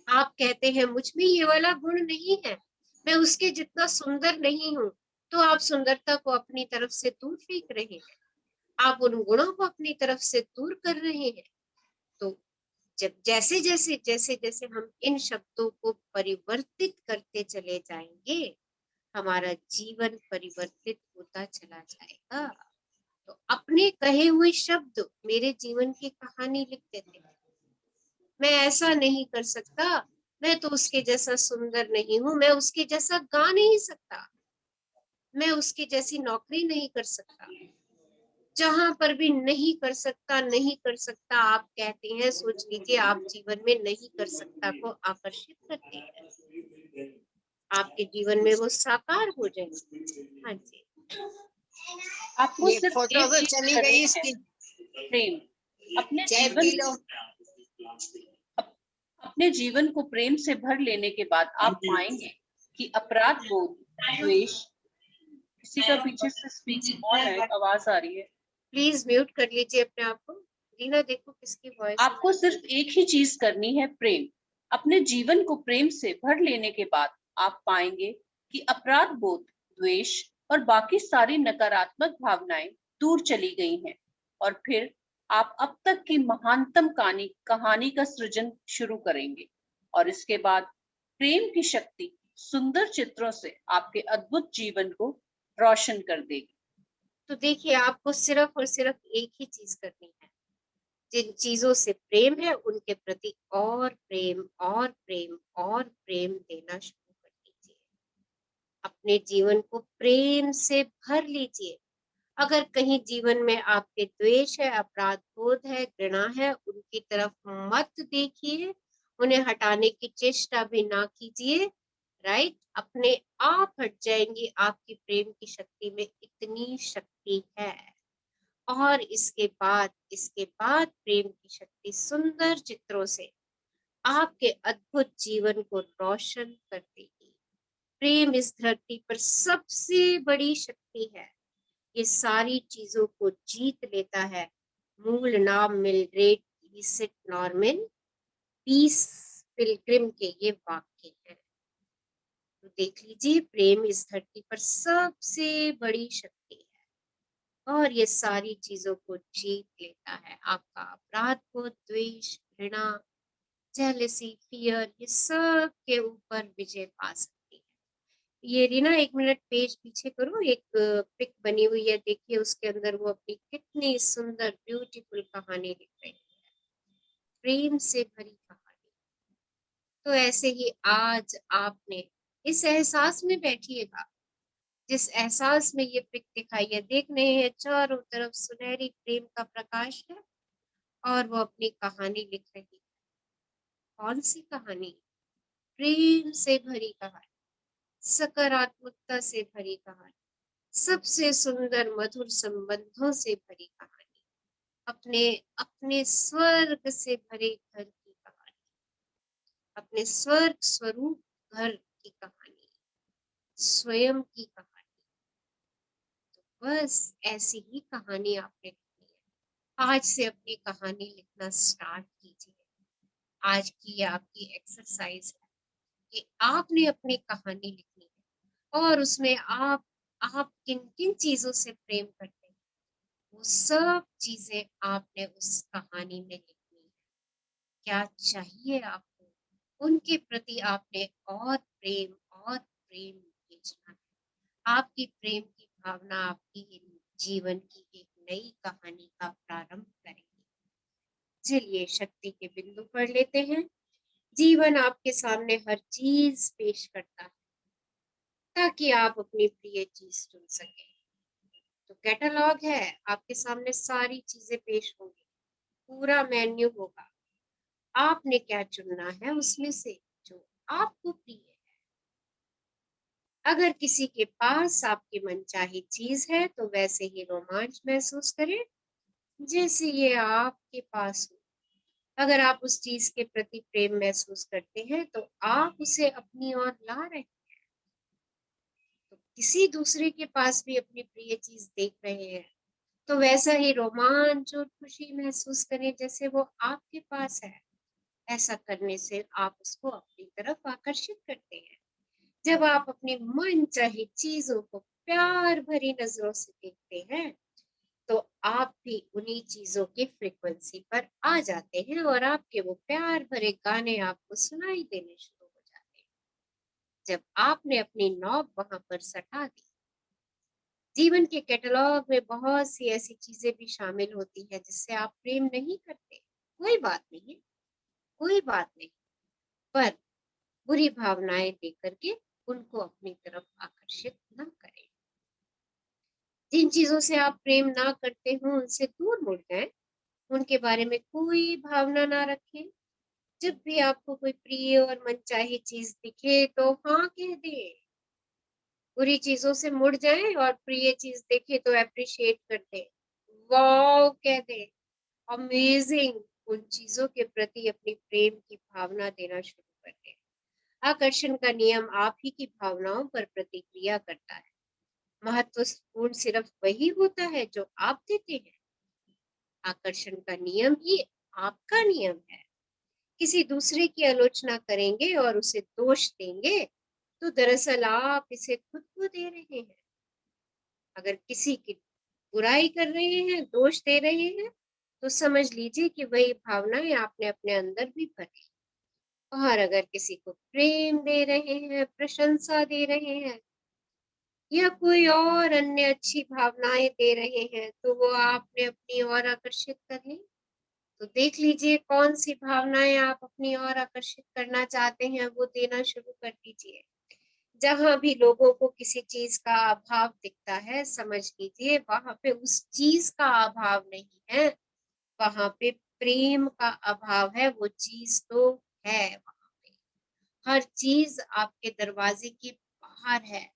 [SPEAKER 1] आप कहते हैं मुझ में ये वाला गुण नहीं है, मैं उसके जितना सुंदर नहीं हूँ, तो आप सुंदरता को अपनी तरफ से दूर फेंक रहे हैं, आप उन गुणों को अपनी तरफ से दूर कर रहे हैं। तो जब जैसे जैसे हम इन शब्दों को परिवर्तित करते चले जाएंगे, हमारा जीवन परिवर्तित होता चला जाएगा। तो अपने कहे हुए शब्द मेरे जीवन की कहानी लिख देते हैं। मैं ऐसा नहीं कर सकता, मैं तो उसके जैसा सुंदर नहीं हूं, मैं उसके जैसा गा नहीं सकता, मैं उसकी जैसी नौकरी नहीं कर सकता। जहां पर भी नहीं कर सकता, नहीं कर सकता आप कहते हैं, सोच लीजिए आप जीवन में नहीं कर सकता को आकर्षित करते हैं, आपके जीवन में वो साकार हो जाएंगे। हाँ जी,
[SPEAKER 5] आपको
[SPEAKER 3] ये
[SPEAKER 5] सिर्फ
[SPEAKER 3] फोटो
[SPEAKER 5] एक
[SPEAKER 3] तो
[SPEAKER 5] चीज
[SPEAKER 3] चली
[SPEAKER 5] करनी
[SPEAKER 3] गई
[SPEAKER 5] है,
[SPEAKER 3] इसकी।
[SPEAKER 5] प्रेम। अपने
[SPEAKER 3] जय
[SPEAKER 5] जीवन
[SPEAKER 3] लो।
[SPEAKER 5] अपने जीवन को प्रेम से भर लेने के बाद आप पाएंगे कि अपराध बोध, द्वेष, किसी का पीछे से स्पीक ऑन है, आवाज आ रही है।
[SPEAKER 1] प्लीज म्यूट कर लीजिए अपने आप को। रीना देखो किसकी वॉइस।
[SPEAKER 5] आपको सिर्फ एक ही चीज करनी है, प्रेम। अपने जीवन को प्रेम से भर लेने के बाद आप पाएंगे कि अपराध बोध, द्वेष और बाकी सारी नकारात्मक भावनाएं दूर चली गई हैं, और फिर आप अब तक की महानतम कहानी का सृजन शुरू करेंगे। और इसके बाद प्रेम की शक्ति सुंदर चित्रों से आपके अद्भुत जीवन को रोशन कर देगी।
[SPEAKER 1] तो देखिए, आपको सिर्फ और सिर्फ एक ही चीज करनी है, जिन चीजों से प्रेम है उनके प्रति और प्रेम और प्रेम और प्रेम देना शुरू कर दीजिए। अपने जीवन को प्रेम से भर लीजिए। अगर कहीं जीवन में आपके द्वेष है, अपराध बोध है, घृणा है, उनकी तरफ मत देखिए, उन्हें हटाने की चेष्टा भी ना कीजिए। राइट, अपने आप हट जाएंगी। आपकी प्रेम की शक्ति में इतनी शक्ति है। और इसके बाद प्रेम की शक्ति सुंदर चित्रों से आपके अद्भुत जीवन को रोशन कर देगी। प्रेम इस धरती पर सबसे बड़ी शक्ति है, ये सारी चीजों को जीत लेता है। मूल नाम मिलग्रेड लीसिट नॉर्मन पीस पिलग्रिम के ये वाक्य हैं। तो देख लीजिए, प्रेम इस धरती पर सबसे बड़ी शक्ति है, और ये सारी चीजों को जीत लेता है। आपका अपराध बोध, द्वेष, घृणा, जेलसी, फियर, ये सब के ऊपर विजय पा सकती है। ये रीना 1 मिनट पेज पीछे करो, एक पिक बनी हुई है, देखिए उसके अंदर वो अपनी कितनी सुंदर ब्यूटीफुल कहानी लिख रही है, प्रेम से भरी कहानी। तो ऐसे ही आज आपने इस एहसास में बैठिएगा, जिस एहसास में ये पिक दिखाई है, देख रहे हैं चारों तरफ सुनहरी प्रेम का प्रकाश है और वो अपनी कहानी लिख रही है। कौन सी कहानी? प्रेम से भरी कहानी, सकारात्मकता से भरी कहानी, सबसे सुंदर मधुर संबंधों से भरी कहानी, अपने अपने स्वर्ग से भरे घर की कहानी, अपने स्वर्ग स्वरूप घर की कहानी, स्वयं की कहानी। तो बस ऐसी ही कहानी आपने लिखनी है। आज से अपनी कहानी लिखना स्टार्ट कीजिए। आज की आपकी एक्सरसाइज है कि आपने अपनी कहानी लिखनी है और उसमें आप किन किन चीजों से प्रेम करते हैं, वो सब चीजें आपने उस कहानी में लिखनी है। क्या चाहिए आपको, उनके प्रति आपने और प्रेम भेजना है। आपकी प्रेम की भावना आपकी जीवन की एक नई कहानी का प्रारंभ करेगी। चलिए शक्ति के बिंदु पढ़ लेते हैं। जीवन आपके सामने हर चीज पेश करता है ताकि आप अपनी प्रिय चीज चुन सकें। तो कैटलॉग है, आपके सामने सारी चीजें पेश होंगी, पूरा मेन्यू होगा। आपने क्या चुनना है उसमें से जो आपको प्रिय है। अगर किसी के पास आपकी मनचाही चीज है तो वैसे ही रोमांच महसूस करें जैसे ये आपके पास हो। अगर आप उस चीज के प्रति प्रेम महसूस करते हैं तो आप उसे अपनी ओर ला रहे हैं। तो किसी दूसरे के पास भी अपनी प्रिय चीज देख रहे हैं तो वैसा ही रोमांच और खुशी महसूस करें जैसे वो आपके पास है। ऐसा करने से आप उसको अपनी तरफ आकर्षित करते हैं। जब आप अपनी मन चाही चीजों को प्यार भरी नजरों से देखते हैं तो आप भी उन्हीं चीजों की फ्रीक्वेंसी पर आ जाते हैं और आपके वो प्यार भरे गाने आपको सुनाई देने शुरू हो जाते हैं। जब आपने अपनी नॉब वहां पर सटा दी। जीवन के कैटलॉग में बहुत सी ऐसी चीजें भी शामिल होती है जिससे आप प्रेम नहीं करते। कोई बात नहीं है, कोई बात नहीं, पर बुरी भावनाएं देकर के उनको अपनी तरफ आकर्षित न करें। जिन चीजों से आप प्रेम ना करते हो उनसे दूर मुड़ जाएं, उनके बारे में कोई भावना ना रखें। जब भी आपको कोई प्रिय और मनचाही चीज दिखे तो हाँ कह दें। बुरी चीजों से मुड़ जाएं और प्रिय चीज देखे तो अप्रिशिएट कर दें, वाओ कह दें, अमेजिंग। उन चीजों के प्रति अपनी प्रेम की भावना देना शुरू कर दें। आकर्षण का नियम आप ही की भावनाओं पर प्रतिक्रिया करता है। महत्वपूर्ण सिर्फ वही होता है जो आप देते हैं। आकर्षण का नियम ही आपका नियम है। किसी दूसरे की आलोचना करेंगे और उसे दोष देंगे तो दरअसल आप इसे खुद को दे रहे हैं। अगर किसी की बुराई कर रहे हैं, दोष दे रहे हैं, तो समझ लीजिए कि वही भावनाएं आपने अपने अंदर भी भरी। और अगर किसी को प्रेम दे रहे हैं, प्रशंसा दे रहे हैं या कोई और अन्य अच्छी भावनाएं दे रहे हैं तो वो आपने अपनी ओर आकर्षित कर ली। तो देख लीजिए कौन सी भावनाएं आप अपनी ओर आकर्षित करना चाहते हैं, वो देना शुरू कर दीजिए। जहां भी लोगों को किसी चीज का अभाव दिखता है, समझ लीजिए वहां पे उस चीज का अभाव नहीं है, वहां पे प्रेम का अभाव है। वो चीज तो है वहां पे, हर चीज आपके दरवाजे के बाहर है।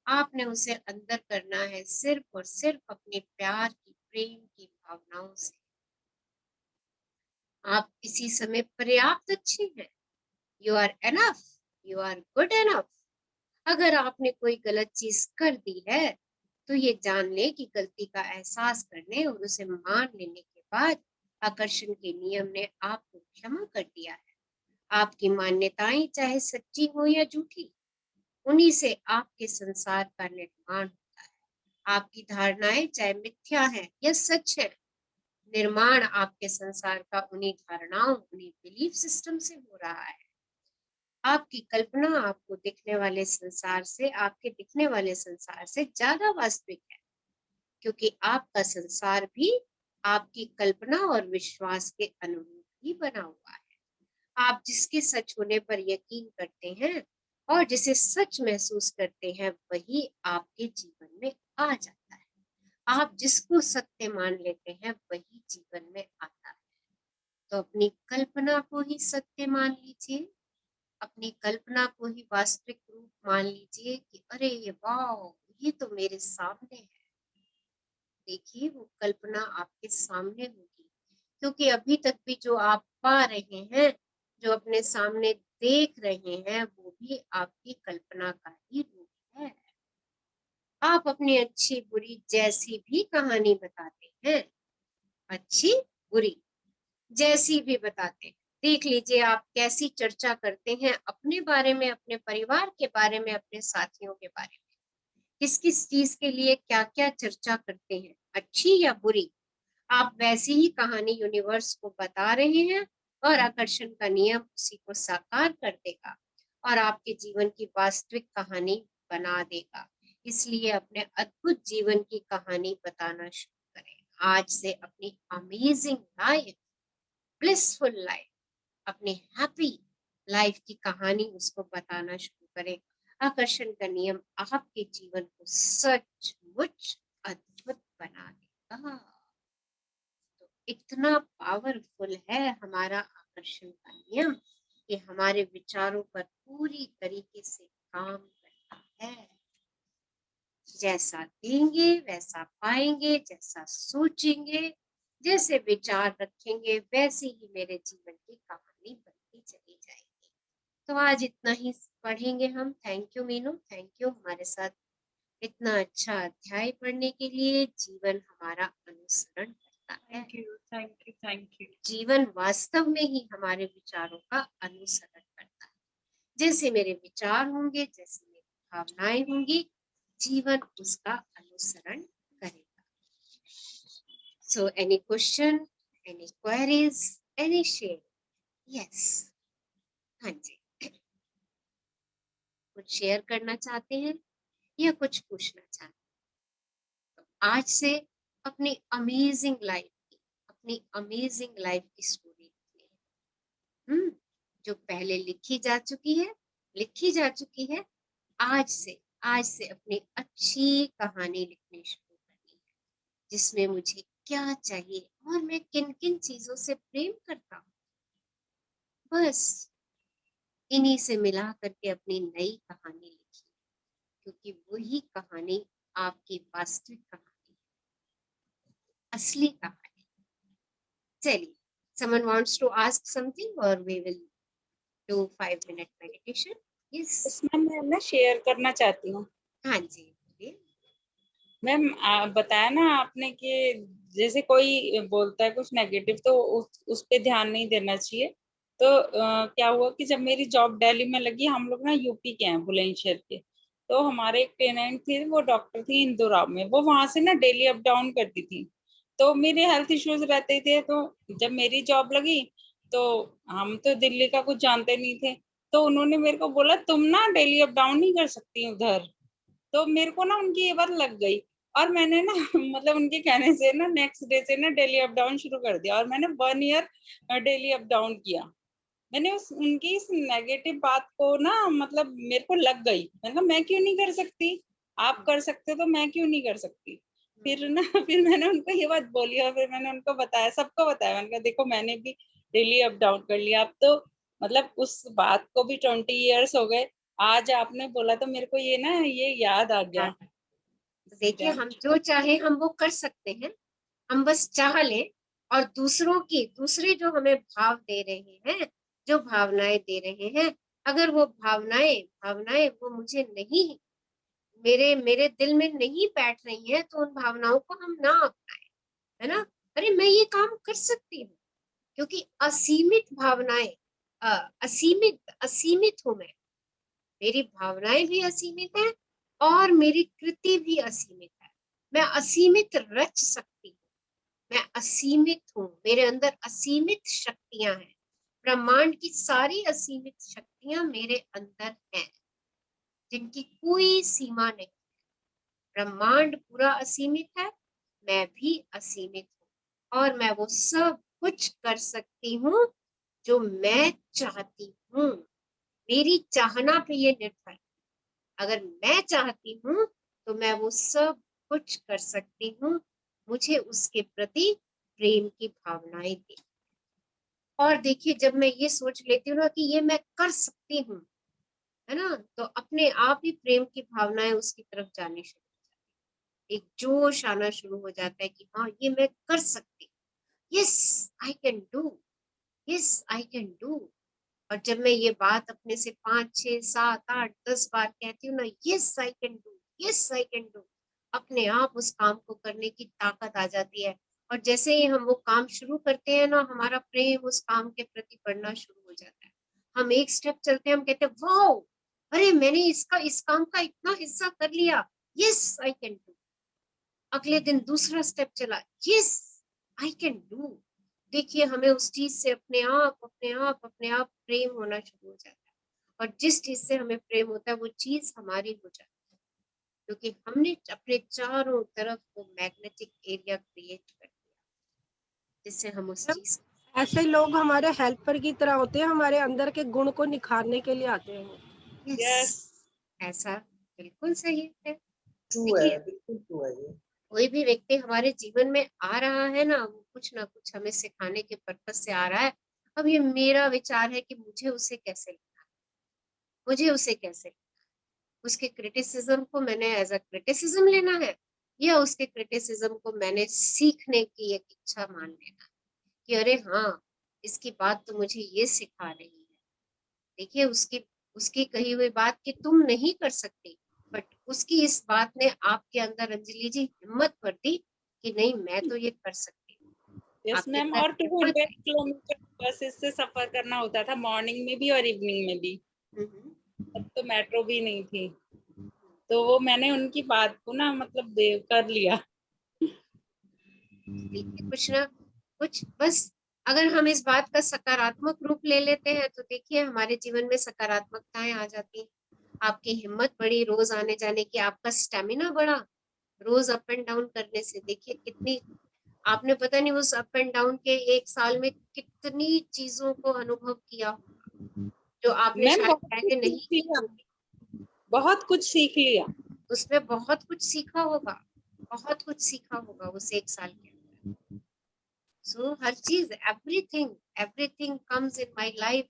[SPEAKER 1] आपने उसे अंदर करना है सिर्फ और सिर्फ अपने प्यार की, प्रेम की भावनाओं से। आप किसी समय पर्याप्त अच्छे हैं। You are enough, you are good enough. अगर आपने कोई गलत चीज कर दी है तो ये जान ले कि गलती का एहसास करने और उसे मान लेने के बाद आकर्षण के नियम ने आपको क्षमा कर दिया है। आपकी मान्यताएं चाहे सच्ची हो या झूठी, उन्हीं से आपके संसार का निर्माण होता है। आपकी धारणाएं चाहे मिथ्या है या सच है, निर्माण आपके संसार का उन्हीं धारणाओं, उन्हीं बिलीफ सिस्टम से हो रहा है। आपकी कल्पना आपको दिखने वाले संसार से, आपके दिखने वाले संसार से ज्यादा वास्तविक है, क्योंकि आपका संसार भी आपकी कल्पना और विश्वास के अनुरूप ही बना हुआ है। आप जिसके सच होने पर यकीन करते हैं और जिसे सच महसूस करते हैं, वही आपके जीवन में आ जाता है। आप जिसको सत्य मान लेते हैं, वही जीवन में आता है। तो अपनी कल्पना को ही सत्य मान लीजिए, अपनी कल्पना को ही वास्तविक रूप मान लीजिए कि अरे ये वाह, ये तो मेरे सामने है। देखिए, वो कल्पना आपके सामने होगी, क्योंकि अभी तक भी जो आप पा रहे हैं, जो अपने सामने देख रहे हैं, वो भी आपकी कल्पना का ही रूप है। आप अपनी अच्छी बुरी जैसी भी कहानी बताते हैं, अच्छी बुरी जैसी भी बताते हैं, देख लीजिए आप कैसी चर्चा करते हैं अपने बारे में, अपने परिवार के बारे में, अपने साथियों के बारे में, किस किस चीज के लिए क्या क्या चर्चा करते हैं, अच्छी या बुरी। आप वैसी ही कहानी यूनिवर्स को बता रहे हैं और आकर्षण का नियम उसी को साकार कर देगा और आपके जीवन की वास्तविक कहानी बना देगा। इसलिए अपने अद्भुत जीवन की कहानी बताना शुरू करें। आज से अपनी अमेजिंग लाइफ, ब्लिसफुल लाइफ, अपनी हैप्पी लाइफ की कहानी उसको बताना शुरू करें। आकर्षण का नियम आपके जीवन को सचमुच अद्भुत बना देगा। तो इतना पावरफुल है हमारा आकर्षण का नियम कि हमारे विचारों पर पूरी तरीके से काम करता है। जैसा देंगे वैसा पाएंगे, जैसा सोचेंगे, जैसे विचार रखेंगे, वैसे ही मेरे जीवन की कहानी बनती चली जाएगी। तो आज इतना ही पढ़ेंगे हम। Thank you Meenu, thank you हमारे साथ इतना अच्छा अध्याय पढ़ने के लिए। जीवन हमारा अनुसरण करता है।
[SPEAKER 2] Thank you, thank you, thank you.
[SPEAKER 1] जीवन वास्तव में ही हमारे विचारों का अनुसरण करता है। जैसे मेरे विचार होंगे, जैसे मेरी भावनाएं होंगी, जीवन उसका अनुसरण करेगा। So any question, any queries, any share? Yes, हाँ जी, कुछ शेयर करना चाहते हैं या कुछ पूछना चाहते हैं? तो आज से अपनी अमेजिंग लाइफ की, अपनी अमेजिंग लाइफ की स्टोरी लिखिए। जो पहले लिखी जा चुकी है, आज से अपनी अच्छी कहानी लिखनी शुरू करनी है, जिसमें मुझे क्या चाहिए और मैं किन किन चीजों से प्रेम करता हूँ, बस इन्हीं से मिला करके अपनी नई कहानी लिखी, क्योंकि वही कहानी आपकी वास्तविक कहानी है, असली कहानी। चलिए, someone wants to ask something or we will do 5-minute meditation? Yes.
[SPEAKER 2] इसमें मैं ना शेयर करना चाहती हूँ।
[SPEAKER 1] हाँ जी, बोलिए।
[SPEAKER 2] मैम बताया ना आपने कि जैसे कोई बोलता है कुछ नेगेटिव तो उस पे ध्यान नहीं देना चाहिए। तो क्या हुआ कि जब मेरी जॉब दिल्ली में लगी, हम लोग ना यूपी के हैं, बुलंदशहर के। तो हमारे एक टेनेंट थी, वो डॉक्टर थी इंदौर में, वो वहां से ना डेली अप डाउन करती थी। तो मेरे हेल्थ इश्यूज रहते थे। तो जब मेरी जॉब लगी तो हम तो दिल्ली का कुछ जानते नहीं थे। तो उन्होंने मेरे को बोला तुम ना डेली अप डाउन नहीं कर सकती उधर। तो मेरे को ना उनकी ये बात लग गई और मैंने ना मतलब उनके कहने से ना नेक्स्ट डे से ना डेली अप डाउन शुरू कर दिया और मैंने 1 ईयर डेली अप डाउन किया। मैंने उस उनकी इस नेगेटिव बात को ना मतलब मेरे को लग गई। मैंने कहा मैं क्यों नहीं कर सकती, आप कर सकते तो मैं क्यों नहीं कर सकती। फिर ना फिर मैंने उनको ये बात बोली और फिर मैंने उनको बताया, सबको बताया। मैंने कहा देखो मैंने भी डेली अप डाउन कर लिया। अब तो मतलब उस बात को भी 20 ईयर्स हो गए। आज आपने बोला तो मेरे को ये ना ये याद आ गया।
[SPEAKER 1] तो देखिए, हम जो चाहे हम वो कर सकते हैं, हम बस चाह लें। और दूसरे जो हमें भाव दे रहे हैं, जो भावनाएं दे रहे हैं, अगर वो भावनाएं वो मुझे नहीं, मेरे मेरे दिल में नहीं बैठ रही है, तो उन भावनाओं को हम ना अपनाएं, है ना। अरे मैं ये काम कर सकती हूँ, क्योंकि असीमित भावनाएं, असीमित हूं मैं। मेरी भावनाएं भी असीमित है और मेरी कृति भी असीमित है। मैं असीमित रच सकती हूँ, मैं असीमित हूँ, मेरे अंदर असीमित शक्तियां हैं, ब्रह्मांड की सारी असीमित शक्तियां मेरे अंदर हैं, जिनकी कोई सीमा नहीं। ब्रह्मांड पूरा असीमित है, मैं भी असीमित हूँ, और मैं वो सब कुछ कर सकती हूँ जो मैं चाहती हूँ। मेरी चाहना पे ये निर्भर है। अगर मैं चाहती हूँ तो मैं वो सब कुछ कर सकती हूँ। मुझे उसके प्रति प्रेम की भावनाएं दी। और देखिए, जब मैं ये सोच लेती हूँ ना कि ये मैं कर सकती हूँ, है ना, तो अपने आप ही प्रेम की भावनाएं उसकी तरफ जाने शुरू हो जाती है। एक जोश आना शुरू हो जाता है कि हाँ, ये मैं कर सकती हूँ। Yes I can do, yes I can do. और जब मैं ये बात अपने से 5, 6, 7, 8, 10 बार कहती हूँ ना, yes I can do, yes I can do, अपने आप उस काम को करने की ताकत आ जाती है। और जैसे ही हम वो काम शुरू करते हैं ना, हमारा प्रेम उस काम के प्रति बढ़ना शुरू हो जाता है। हम एक स्टेप चलते हैं, हम कहते हैं वाओ, अरे मैंने इस काम का इतना हिस्सा कर लिया, यस आई कैन डू। अगले दिन दूसरा स्टेप चला, यस आई कैन डू। देखिए, हमें उस चीज से अपने आप प्रेम होना शुरू हो जाता है। और जिस चीज से हमें प्रेम होता है वो चीज हमारी हो जाती है, क्योंकि हमने अपने चारों तरफ वो मैग्नेटिक एरिया क्रिएट कर दिया, जिससे हम उस चीज
[SPEAKER 3] ऐसे लोग हमारे हेल्पर की तरह होते हैं, हमारे अंदर के गुण को निखारने के लिए आते हैं।
[SPEAKER 2] यस,
[SPEAKER 1] ऐसा बिल्कुल सही है।
[SPEAKER 6] ट्रू है,
[SPEAKER 1] देखिए,
[SPEAKER 6] बिल्कुल ट्रू है ये।
[SPEAKER 1] कोई भी व्यक्ति हमारे जीवन में आ रहा है ना, वो कुछ ना कुछ हमें सिखाने के पर्पज से आ रहा है। अब ये मेरा विचार है कि मुझे उसे कैसे लेना है, मुझे उसे कैसे लेना है। उसके क्रिटिसिज्म को मैंने एज अ क्रिटिसिज्म लेना है, या उसके क्रिटिसिज्म को मैंने सीखने की एक इच्छा मान लेना है कि अरे हाँ, इसकी बात तो मुझे ये सिखा रही है। देखिए, उसकी उसकी कही हुई बात कि तुम नहीं कर सकती, बट उसकी इस बात ने आपके अंदर, अंजलि जी, हिम्मत भर दी कि नहीं, मैं तो ये कर सकती हूँ।
[SPEAKER 2] यस
[SPEAKER 1] आपके
[SPEAKER 2] मैम।
[SPEAKER 1] अंदर
[SPEAKER 2] और
[SPEAKER 1] हिम्मत
[SPEAKER 2] 200
[SPEAKER 1] आई।
[SPEAKER 2] किलोमीटर बसेस से सफर करना होता था, मॉर्निंग में भी और इवनिंग में भी।
[SPEAKER 1] हम्म,
[SPEAKER 2] तब तो मेट्रो भी नहीं थी, तो वो मैंने उनकी बात को ना मतलब देव कर लिया।
[SPEAKER 1] देखिए, कुछ ना कुछ, बस अगर हम इस बात का सकारात्मक रूप ले लेते हैं तो देखिए हमारे जीवन में सकारात्मकताएं आ जाती हैं। आपकी हिम्मत बढ़ी रोज आने जाने की, आपका स्टेमिना बढ़ा रोज अप एंड डाउन करने से। देखिए कितनी, आपने पता नहीं उस अप एंड डाउन के 1 साल में कितनी चीजों को अनुभव किया होगा, जो आपने
[SPEAKER 2] मैम
[SPEAKER 1] शायद
[SPEAKER 2] बहुत कुछ
[SPEAKER 1] पहले नहीं
[SPEAKER 2] सीख
[SPEAKER 1] की
[SPEAKER 2] लिया,
[SPEAKER 1] होगी।
[SPEAKER 2] बहुत कुछ सीख लिया।
[SPEAKER 1] उसमें बहुत कुछ सीखा होगा, बहुत कुछ सीखा होगा उस 1 साल के अंदर। सो हर चीज, everything, everything comes in my life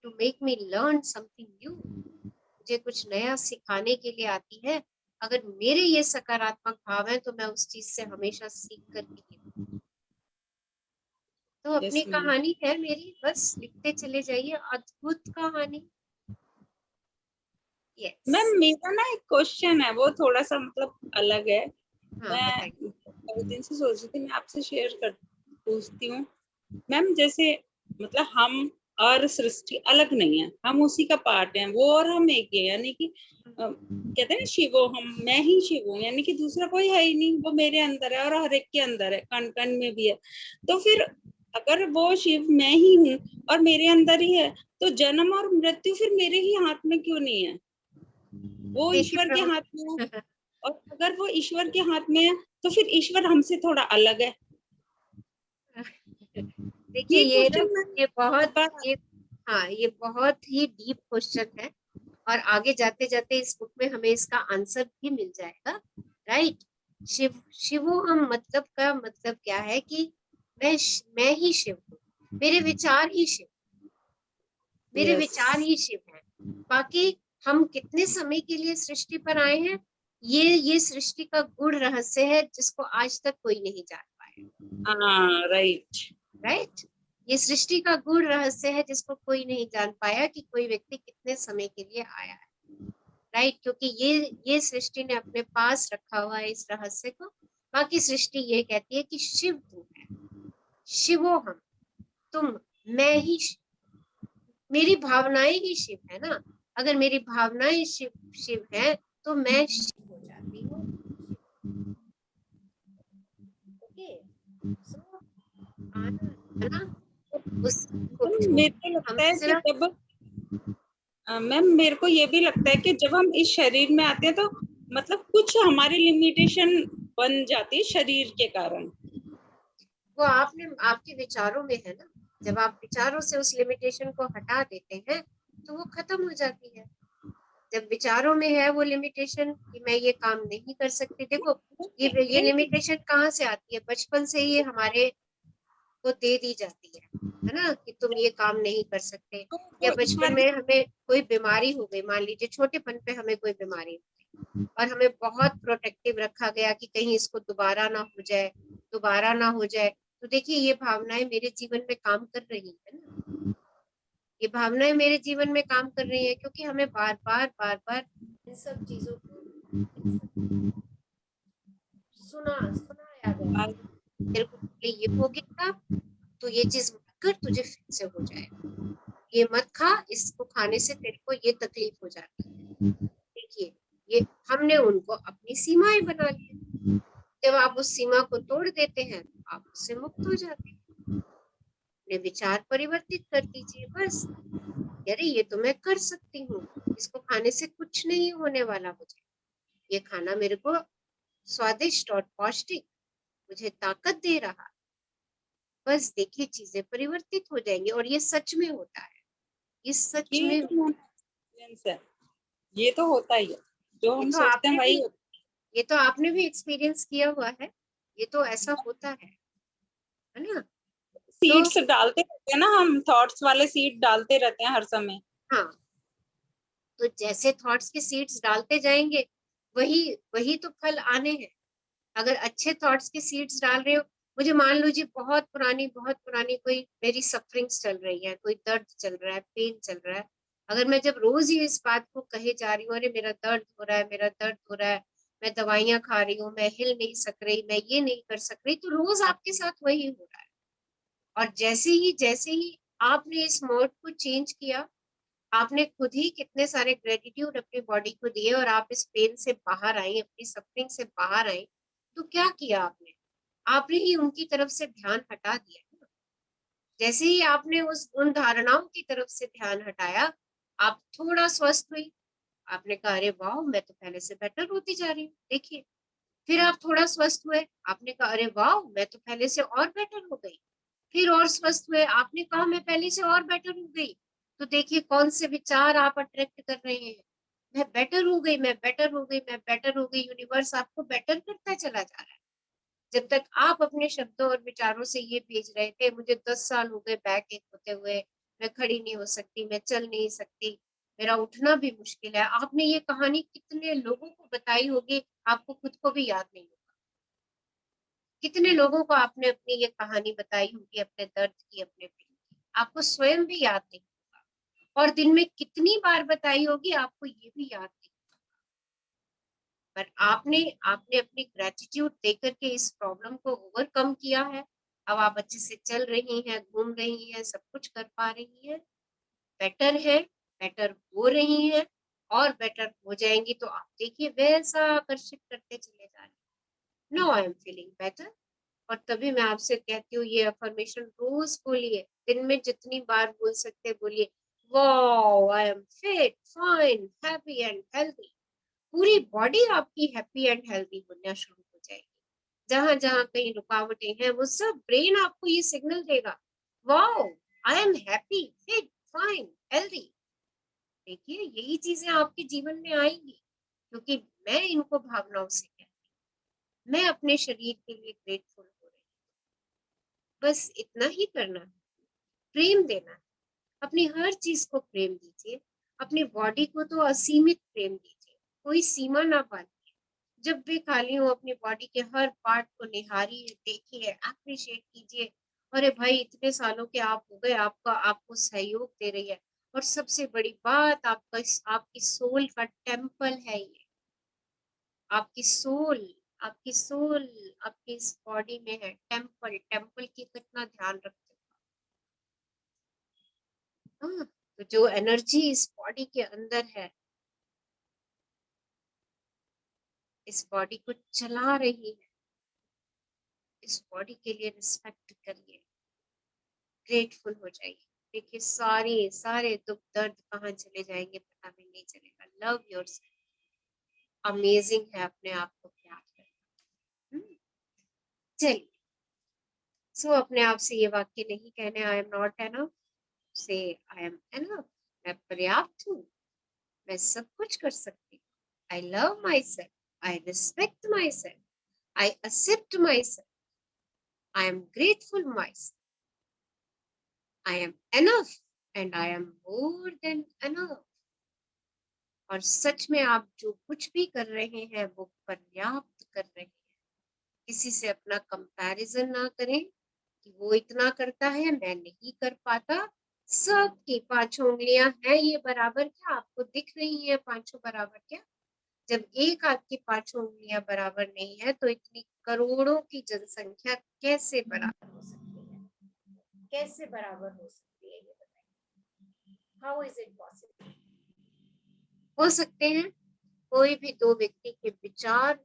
[SPEAKER 1] to make me learn something new. मुझे कुछ नया सिखाने के लिए आती है। अगर मेरे ये सकारात्मक भाव है तो मैं उस चीज से हमेशा सीख करके ही रहूं। तो अपनी
[SPEAKER 2] यस मैम।
[SPEAKER 1] कहानी है मेरी, बस लिखते चले जाइए, अद्भुत कहानी। यस।
[SPEAKER 2] मैम मेरा ना एक क्वेश्चन है, वो थोड़ा सा मतलब अलग है।
[SPEAKER 1] हाँ,
[SPEAKER 2] मैं
[SPEAKER 1] बताइए।
[SPEAKER 2] बहुत दिन से सोच रही थी मैं आपसे शेयर कर पूछती हूँ। मैम जैसे मतलब हम और सृष्टि अलग नहीं है, हम उसी का पार्ट हैं, वो और हम एक ही है। यानी कि कहते हैं ना शिवो हम, मैं ही शिव हूँ, यानी कि दूसरा कोई है ही नहीं। वो मेरे अंदर है और हर एक के अंदर है, कण कण में भी है। तो फिर अगर वो शिव मैं ही हूँ और मेरे अंदर ही है, तो जन्म और मृत्यु फिर मेरे ही हाथ में क्यों नहीं है? वो
[SPEAKER 1] देखिए
[SPEAKER 2] ईश्वर के
[SPEAKER 1] प्रभु,
[SPEAKER 2] हाथ में है। और अगर वो ईश्वर के हाथ में है तो फिर ईश्वर हमसे थोड़ा अलग है।
[SPEAKER 1] देखिए
[SPEAKER 2] ये
[SPEAKER 1] ये ना,
[SPEAKER 2] क्वेश्चन मैं
[SPEAKER 1] ये बहुत,
[SPEAKER 2] बार
[SPEAKER 1] ये, हाँ, ये बहुत ही डीप क्वेश्चन है। और आगे जाते जाते इस बुक में हमें इसका आंसर भी मिल जाएगा। राइट। शिवो हम मतलब का मतलब क्या है कि मैं ही शिव हूँ, मेरे विचार ही शिव, मेरे
[SPEAKER 2] यस
[SPEAKER 1] विचार ही शिव हैं। बाकी हम कितने समय के लिए सृष्टि पर आए हैं, ये सृष्टि का गूढ़ रहस्य है, जिसको आज तक कोई नहीं जान पाया।
[SPEAKER 2] हाँ राइट।
[SPEAKER 1] राइट। ये सृष्टि का गूढ़ रहस्य है, जिसको कोई नहीं जान पाया कि कोई व्यक्ति कितने समय के लिए आया है। राइट, क्योंकि ये सृष्टि ने अपने पास रखा हुआ है इस रहस्य को। बाकी सृष्टि ये कहती है कि शिव तू है, शिवो हम, तुम, मैं ही मेरी भावनाएं ही शिव है ना। अगर मेरी भावनाएं शिव शिव है तो मैं शिव हो जाती हूँ। So, आना है ना, उसको
[SPEAKER 2] मैम मेरे को
[SPEAKER 1] हम
[SPEAKER 2] लगता है कि
[SPEAKER 1] सिर्फ
[SPEAKER 2] जब मैम मेरे को ये भी लगता है कि जब हम इस शरीर में आते हैं तो मतलब कुछ हमारी लिमिटेशन बन जाती है शरीर के कारण।
[SPEAKER 1] वो आपने आपके विचारों में है ना, जब आप विचारों से उस लिमिटेशन को हटा देते हैं तो वो खत्म हो जाती है। जब विचारों में है वो लिमिटेशन कि मैं ये काम नहीं कर सकती, देखो ये लिमिटेशन कहाँ से आती है, बचपन से ही हमारे को दे दी जाती है ना, कि तुम ये काम नहीं कर सकते।
[SPEAKER 2] तो
[SPEAKER 1] या
[SPEAKER 2] वो
[SPEAKER 1] बचपन में हमें कोई बीमारी हो गई, मान लीजिए छोटेपन पे हमें कोई बीमारी हो गई और हमें बहुत प्रोटेक्टिव रखा गया कि कहीं इसको दोबारा ना हो जाए, दोबारा ना हो जाए। तो देखिए ये भावनाएं मेरे जीवन में काम कर रही है ना, ये भावनाएं मेरे जीवन में काम कर रही है क्योंकि हमें बार बार इन सब चीजों को सुनाया गया, तेरे को पहले ये हो गया था तो ये चीज मत कर, तुझे फिर से हो जाएगा, ये मत खा, इसको खाने से तेरे को ये तकलीफ हो जाती है। देखिए ये हमने उनको अपनी सीमाएं बना ली, जब आप उस सीमा को तोड़ देते हैं आप उससे मुक्त हो जाते हैं। अपने विचार परिवर्तित कर दीजिए बस, अरे ये तो मैं कर सकती हूँ, इसको खाने से कुछ नहीं होने वाला, मुझे ये खाना मेरे को स्वादिष्ट और पौष्टिक, मुझे ताकत दे रहा। बस देखिए चीजें परिवर्तित हो जाएंगी और ये सच में होता है, ये सच
[SPEAKER 2] ये
[SPEAKER 1] में,
[SPEAKER 2] तो एक्सपीरियंस है, ये तो होता ही है, जो
[SPEAKER 1] ये
[SPEAKER 2] हम
[SPEAKER 1] तो
[SPEAKER 2] सोचते हैं
[SPEAKER 1] आपने भी,
[SPEAKER 2] वही
[SPEAKER 1] ये तो आपने भी एक्सपीरियंस किया हुआ है, ये तो ऐसा होता है ना। तो
[SPEAKER 2] सीड्स डालते रहते हैं ना, हम थॉट्स वाले सीड डालते रहते हैं हर समय।
[SPEAKER 1] हाँ, तो जैसे थॉट्स के सीड्स डालते जाएंगे वही वही तो फल आने हैं। अगर अच्छे थॉट्स के सीड्स डाल रहे हो, मुझे मान लीजिए बहुत पुरानी कोई मेरी सफरिंग्स चल रही है, कोई दर्द चल रहा है, पेन चल रहा है, अगर मैं जब रोज ही इस बात को कहे जा रही हूँ, अरे मेरा दर्द हो रहा है, मेरा दर्द हो रहा है, मैं दवाइयां खा रही हूँ, मैं हिल नहीं सक रही, मैं ये नहीं कर सक रही, तो रोज आपके साथ वही हो रहा है। और जैसे ही आपने इस मोड को चेंज किया, आपने खुद ही कितने सारे ग्रेटिट्यूड अपनी बॉडी को दिए और आप इस पेन से बाहर आई, अपनी सफरिंग से बाहर आई, तो क्या किया आपने, आपने ही उनकी तरफ से ध्यान हटा दिया ना। जैसे ही आपने उस उन धारणाओं की तरफ से ध्यान हटाया, आप थोड़ा स्वस्थ हुई, आपने कहा अरे वाह मैं तो पहले से बेटर होती जा रही हूँ, देखिए। फिर आप थोड़ा स्वस्थ हुए, आपने कहा अरे वाह मैं तो पहले से और बेटर हो गई, फिर और स्वस्थ हुए, आपने कहा मैं पहले से और बेटर हो गई। तो देखिए कौन से विचार आप अट्रैक्ट कर रहे हैं, मैं बेटर हो गई, मैं बेटर हो गई, मैं बेटर हो गई, यूनिवर्स आपको बेटर करता चला जा रहा है। जब तक आप अपने शब्दों और विचारों से ये भेज रहे थे मुझे 10 साल हो गए बैक एक होते हुए, मैं खड़ी नहीं हो सकती, मैं चल नहीं सकती, मेरा उठना भी मुश्किल है, आपने ये कहानी कितने लोगों को बताई होगी, आपको खुद को भी याद नहीं होगा। कितने लोगों को आपने अपनी ये कहानी बताई होगी, अपने दर्द की, अपने पेन की, आपको स्वयं भी याद नहीं होगा। और दिन में कितनी बार बताई होगी आपको ये भी याद नहीं। पर आपने आपने अपनी ग्रेटिट्यूड देकर के इस प्रॉब्लम को ओवरकम किया है। अब आप अच्छे से चल रही हैं, घूम रही हैं, सब कुछ कर पा रही हैं, बेटर है, बेटर हो रही हैं और बेटर हो जाएंगी, तो आप देखिए वैसा आकर्षित करते चले जा रहे हैं। No I am feeling better. और तभी मैं आपसे कहती हूँ ये अफर्मेशन रोज बोलिए, दिन में जितनी बार बोल सकते बोलिए, wow I am fit fine happy and healthy. पूरी बॉडी आपकी हैप्पी एंड हेल्दी बनना शुरू हो जाएगी। जहां जहां कहीं रुकावटें हैं वो सब ब्रेन आपको ये सिग्नल देगा, wow I am happy fit fine healthy. देखिए यही चीजें आपके जीवन में आएंगी क्योंकि मैं इनको भावनाओं से कहती हूँ, मैं अपने शरीर के लिए ग्रेटफुल हो रही हूँ। बस इतना ही करना है, प्रेम देना है, अपनी हर चीज को प्रेम दीजिए, अपनी बॉडी को तो असीमित प्रेम दीजिए, कोई सीमा ना बांधिए। जब भी खाली हो अपनी बॉडी के हर पार्ट को निहारिए, देखिए, अप्रिशिएट कीजिए। अरे भाई इतने सालों के आप हो गए, आपका आपको सहयोग दे रही है। और सबसे बड़ी बात, आपका आपकी सोल का टेम्पल है ये, आपकी सोल, आपकी सोल आपकी इस बॉडी में है, टेम्पल, टेम्पल की कितना ध्यान रखते हो। हाँ, तो जो एनर्जी इस बॉडी के अंदर है, इस बॉडी को चला रही है, इस बॉडी के लिए रिस्पेक्ट करिए, ग्रेटफुल हो जाइए। देखिए सारे सारे दुख दर्द कहाँ चले जाएंगे पता भी नहीं चलेगा। लव योरसेल्फ, अमेजिंग है अपने आप को प्यार करना। चलिए, सो अपने आप से ये वाक्य नहीं कहने आई एम नॉट एनफ, से आई एम एनफ, मैं पर्याप्त हूँ, मैं सब कुछ कर सकती हूँ। I love myself, I respect myself, I accept myself, I am grateful myself, I am enough and I am more than enough. और सच में आप जो कुछ भी कर रहे हैं वो पर्याप्त कर रहे हैं। किसी से अपना कंपैरिजन ना करें कि वो इतना करता है मैं नहीं कर पाता। सबकी 5 उंगलियां हैं ये बराबर क्या? आपको दिख रही है 5 बराबर क्या? जब एक आपकी 5 उंगलियां बराबर नहीं है तो इतनी करोड़ों की जनसंख्या कैसे बराबर हो सकती है? कैसे बराबर हो सकती है ये बताइए? How is it possible? हो सकते हैं कोई भी दो व्यक्ति के विचार,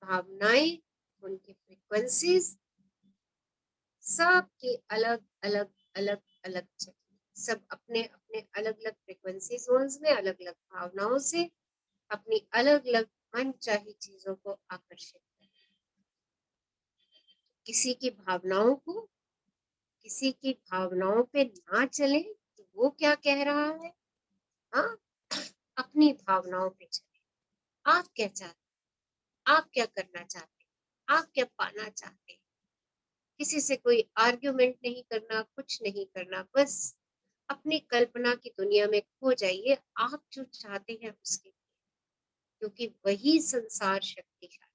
[SPEAKER 1] भावनाएं, उनकी फ्रीक्वेंसीज सबके अलग अलग अलग अलग चले। सब अपने अपने अलग अलग फ्रीक्वेंसी जोन्स में अलग अलग भावनाओं से अपनी अलग अलग मनचाही चीजों को आकर्षित करें। किसी की भावनाओं को, किसी की भावनाओं पे ना चले तो वो क्या कह रहा है? हाँ, अपनी भावनाओं पे चले। आप क्या चाहते हैं? आप क्या करना चाहते हैं? आप क्या पाना चाहते हैं? किसी से कोई आर्ग्यूमेंट नहीं करना, कुछ नहीं करना, बस अपनी कल्पना की दुनिया में खो जाइए आप जो चाहते हैं उसके, क्योंकि वही संसार शक्तिशाली।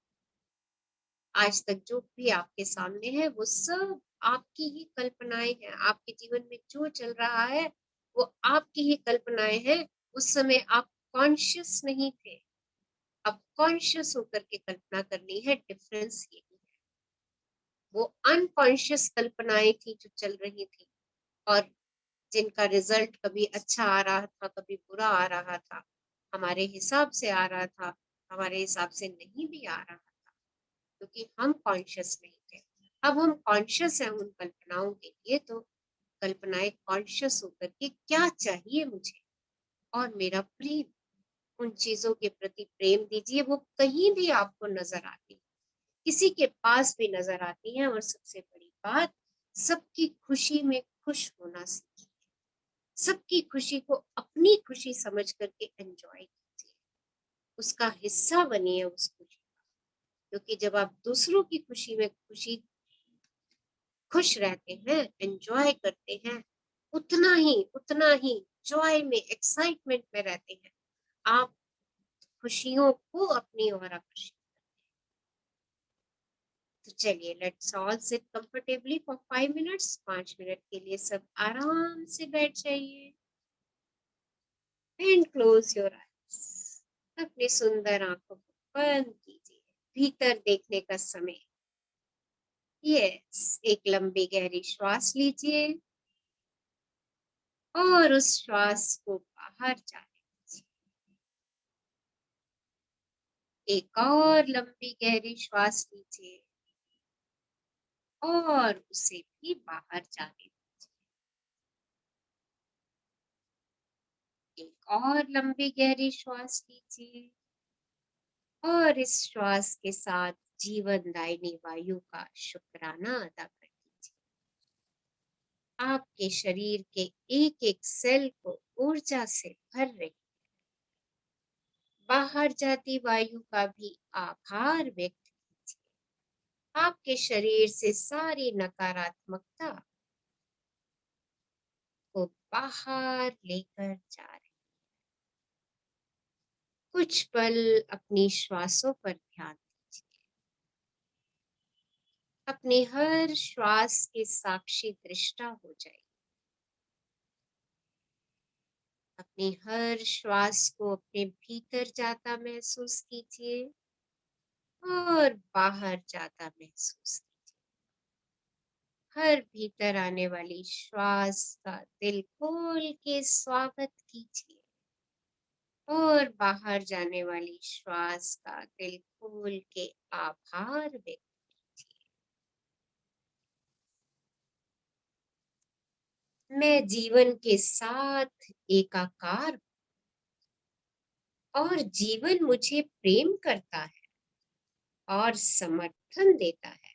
[SPEAKER 1] आज तक जो भी आपके सामने है वो सब आपकी ही कल्पनाएं हैं। आपके जीवन में जो चल रहा है वो आपकी ही कल्पनाएं हैं। उस समय आप कॉन्शियस नहीं थे, अब कॉन्शियस होकर के कल्पना करनी है। डिफरेंस यही है। वो अनकॉन्शियस कल्पनाएं थी जो चल रही थी और जिनका रिजल्ट कभी अच्छा आ रहा था, कभी बुरा आ रहा था, हमारे हिसाब से आ रहा था, हमारे हिसाब से नहीं भी आ रहा था, क्योंकि हम कॉन्शियस नहीं थे। अब हम कॉन्शियस हैं उन कल्पनाओं के लिए, तो कल्पनाएं कॉन्शियस होकर के क्या चाहिए मुझे और मेरा प्रेम, उन चीजों के प्रति प्रेम दीजिए। वो कहीं भी आपको नजर आती, किसी के पास भी नजर आती है। और सबसे बड़ी बात, सबकी खुशी में खुश होना सीखिए। सबकी खुशी को अपनी खुशी समझ करके एंजॉय कीजिए, उसका हिस्सा बनिए उस खुशी का। क्योंकि जब आप दूसरों की खुशी में खुश रहते हैं, एंजॉय करते हैं, उतना ही जॉय में, एक्साइटमेंट में रहते हैं, आप खुशियों को अपनी ओर आकर्षित। तो चलिए, let's all seat comfortably for 5 minutes. 5 minute के लिए सब आराम से बैठ जाइए एंड क्लोज योर आईज। अपनी सुंदर आंखों को बंद कीजिए। भीतर देखने का समय। यस, एक लंबी गहरी श्वास लीजिए और उस श्वास को बाहर जाने दीजिए। एक और लंबी गहरी श्वास लीजिए और उसे भी बाहर जाने दीजिए। एक और लंबी गहरी श्वास लीजिए और इस श्वास के साथ जीवनदायिनी वायु का शुक्राना अदा कर दीजिए। आपके शरीर के एक एक सेल को ऊर्जा से भर रही, बाहर जाती वायु का भी आभार व्यक्त कीजिए। आपके शरीर से सारी नकारात्मकता को बाहर लेकर जा रही। कुछ पल अपनी श्वासों पर ध्यान दीजिए। अपनी हर श्वास के साक्षी दृष्टा हो जाइए। अपनी हर श्वास को अपने भीतर जाता महसूस कीजिए और बाहर जाता महसूस कीजिए। हर भीतर आने वाली श्वास का दिल खोल के स्वागत कीजिए और बाहर जाने वाली श्वास का दिल खोल के आभार व्यक्त कीजिए। मैं जीवन के साथ एकाकार और जीवन मुझे प्रेम करता है और समर्थन देता है।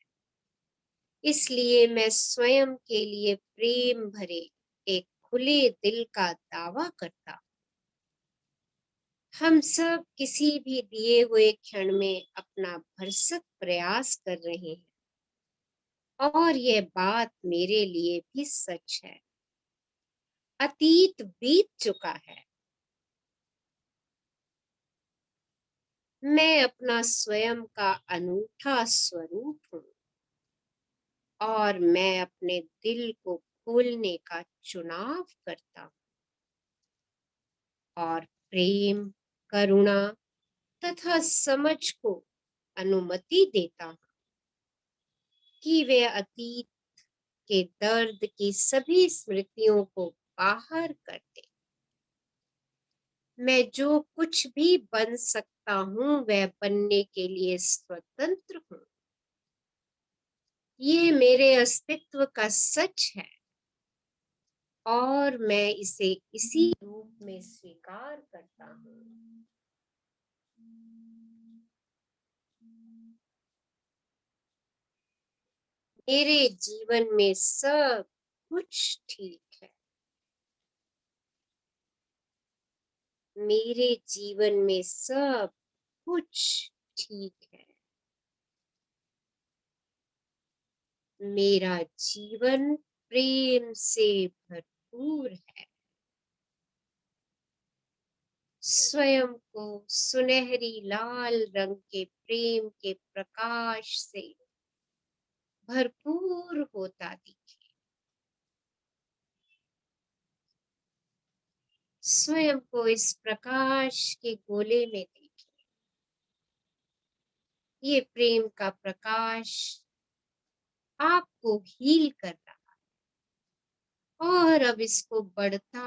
[SPEAKER 1] इसलिए मैं स्वयं के लिए प्रेम भरे एक खुले दिल का दावा करता हूं। हम सब किसी भी दिए हुए क्षण में अपना भरसक प्रयास कर रहे हैं और यह बात मेरे लिए भी सच है। अतीत बीत चुका है। मैं अपना स्वयं का अनूठा स्वरूप हूँ और मैं अपने दिल को खोलने का चुनाव करता हूँ और प्रेम, करुणा तथा समझ को अनुमति देता हूँ कि वे अतीत के दर्द की सभी स्मृतियों को बाहर कर दे। मैं जो कुछ भी बन सकता हूँ वह बनने के लिए स्वतंत्र हूँ। ये मेरे अस्तित्व का सच है और मैं इसे इसी रूप में स्वीकार करता हूँ। मेरे जीवन में सब कुछ ठीक है। मेरे जीवन में सब कुछ ठीक है। मेरा जीवन प्रेम से भरपूर है। स्वयं को सुनहरी लाल रंग के प्रेम के प्रकाश से भरपूर होता दिखे। स्वयं को इस प्रकाश के गोले में देखें। ये प्रेम का प्रकाश आपको हील कर रहा है और अब इसको बढ़ता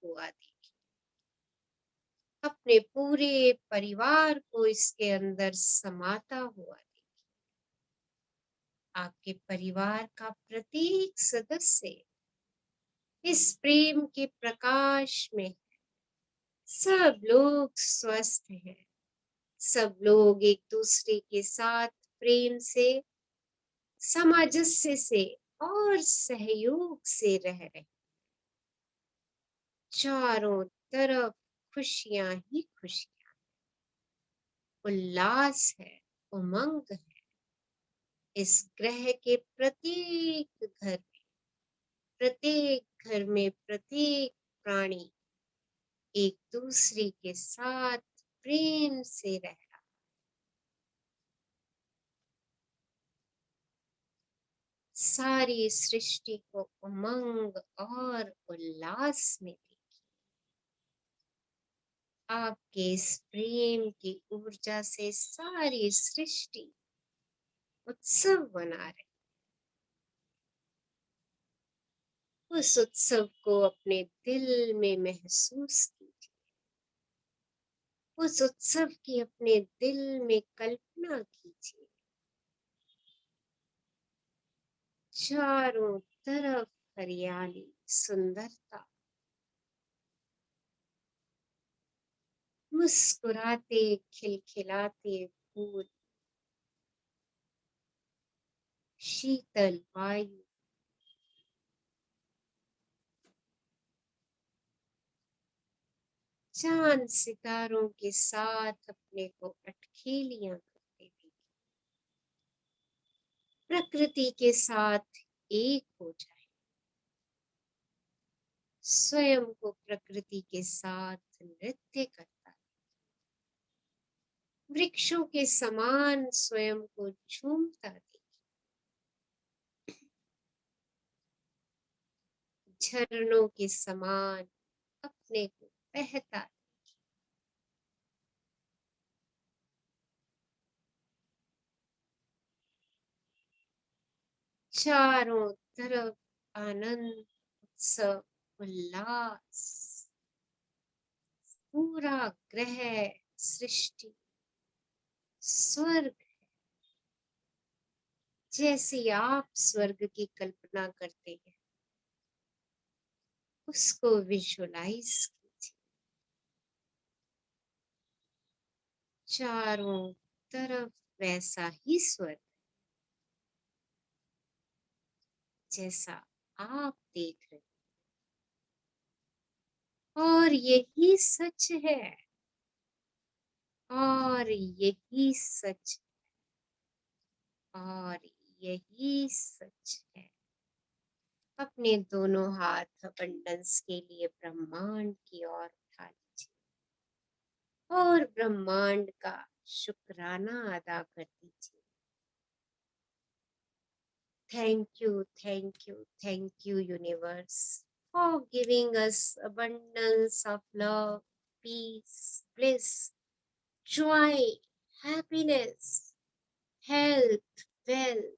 [SPEAKER 1] हुआ देखिए। अपने पूरे परिवार को इसके अंदर समाता हुआ देखिए। आपके परिवार का प्रत्येक सदस्य इस प्रेम के प्रकाश में है। सब लोग स्वस्थ हैं। सब लोग एक दूसरे के साथ प्रेम से, सामंजस्य से और सहयोग से रह रहे। चारों तरफ खुशियां ही खुशियां, उल्लास है, उमंग है। इस ग्रह के प्रत्येक घर में प्रत्येक प्राणी एक दूसरे के साथ प्रेम से रह रहा। सारी सृष्टि को उमंग और उल्लास में देखिए। आपके इस प्रेम की ऊर्जा से सारी सृष्टि उत्सव मना रही। उस उत्सव को अपने दिल में महसूस कीजिए। उस उत्सव की अपने दिल में कल्पना कीजिए। चारों तरफ हरियाली, सुंदरता, मुस्कुराते खिलखिलाते फूल, शीतल वायु, चांद सितारों के साथ अपने को अटखेलियां करते हुए प्रकृति के साथ एक हो जाए। स्वयं को प्रकृति के साथ नृत्य करता है। वृक्षों के समान स्वयं को झूमता देखिए। झरनों के समान अपने को बहता। चारों तरफ आनंद, उत्सव, उल्लास। पूरा ग्रह, सृष्टि स्वर्ग है। जैसे आप स्वर्ग की कल्पना करते हैं, उसको विजुलाइज कीजिए। चारों तरफ वैसा ही स्वर्ग जैसा आप देख रहे हैं। और यही सच है, और यही सच, और यही सच है। अपने दोनों हाथ अबंडेंस के लिए ब्रह्मांड की ओर उठा लीजिए और ब्रह्मांड का शुक्राना अदा कर दीजिए। Thank you, thank you, thank you universe for giving us abundance of love, peace, bliss, joy, happiness, health, wealth.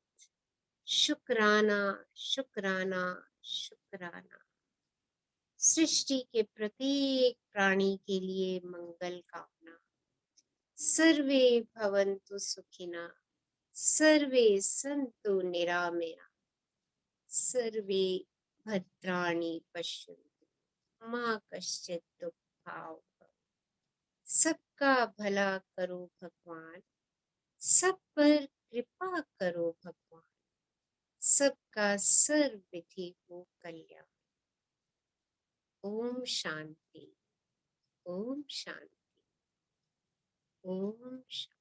[SPEAKER 1] शुक्राना, शुक्राना, शुक्राना। सृष्टि के प्रत्येक प्राणी के लिए मंगल कामना। सर्वे भवन्तु सुखिनः, सर्वे सन्तु निरामया, सर्वे भद्राणि पश्यन्तु मा कश्चित् दुःखभाग् भवेत्। सबका भला करो भगवान, सब पर कृपा करो भगवान, सबका सर्वविधि हो कल्याण। ओम शांति, ओम शांति, ओम शांति।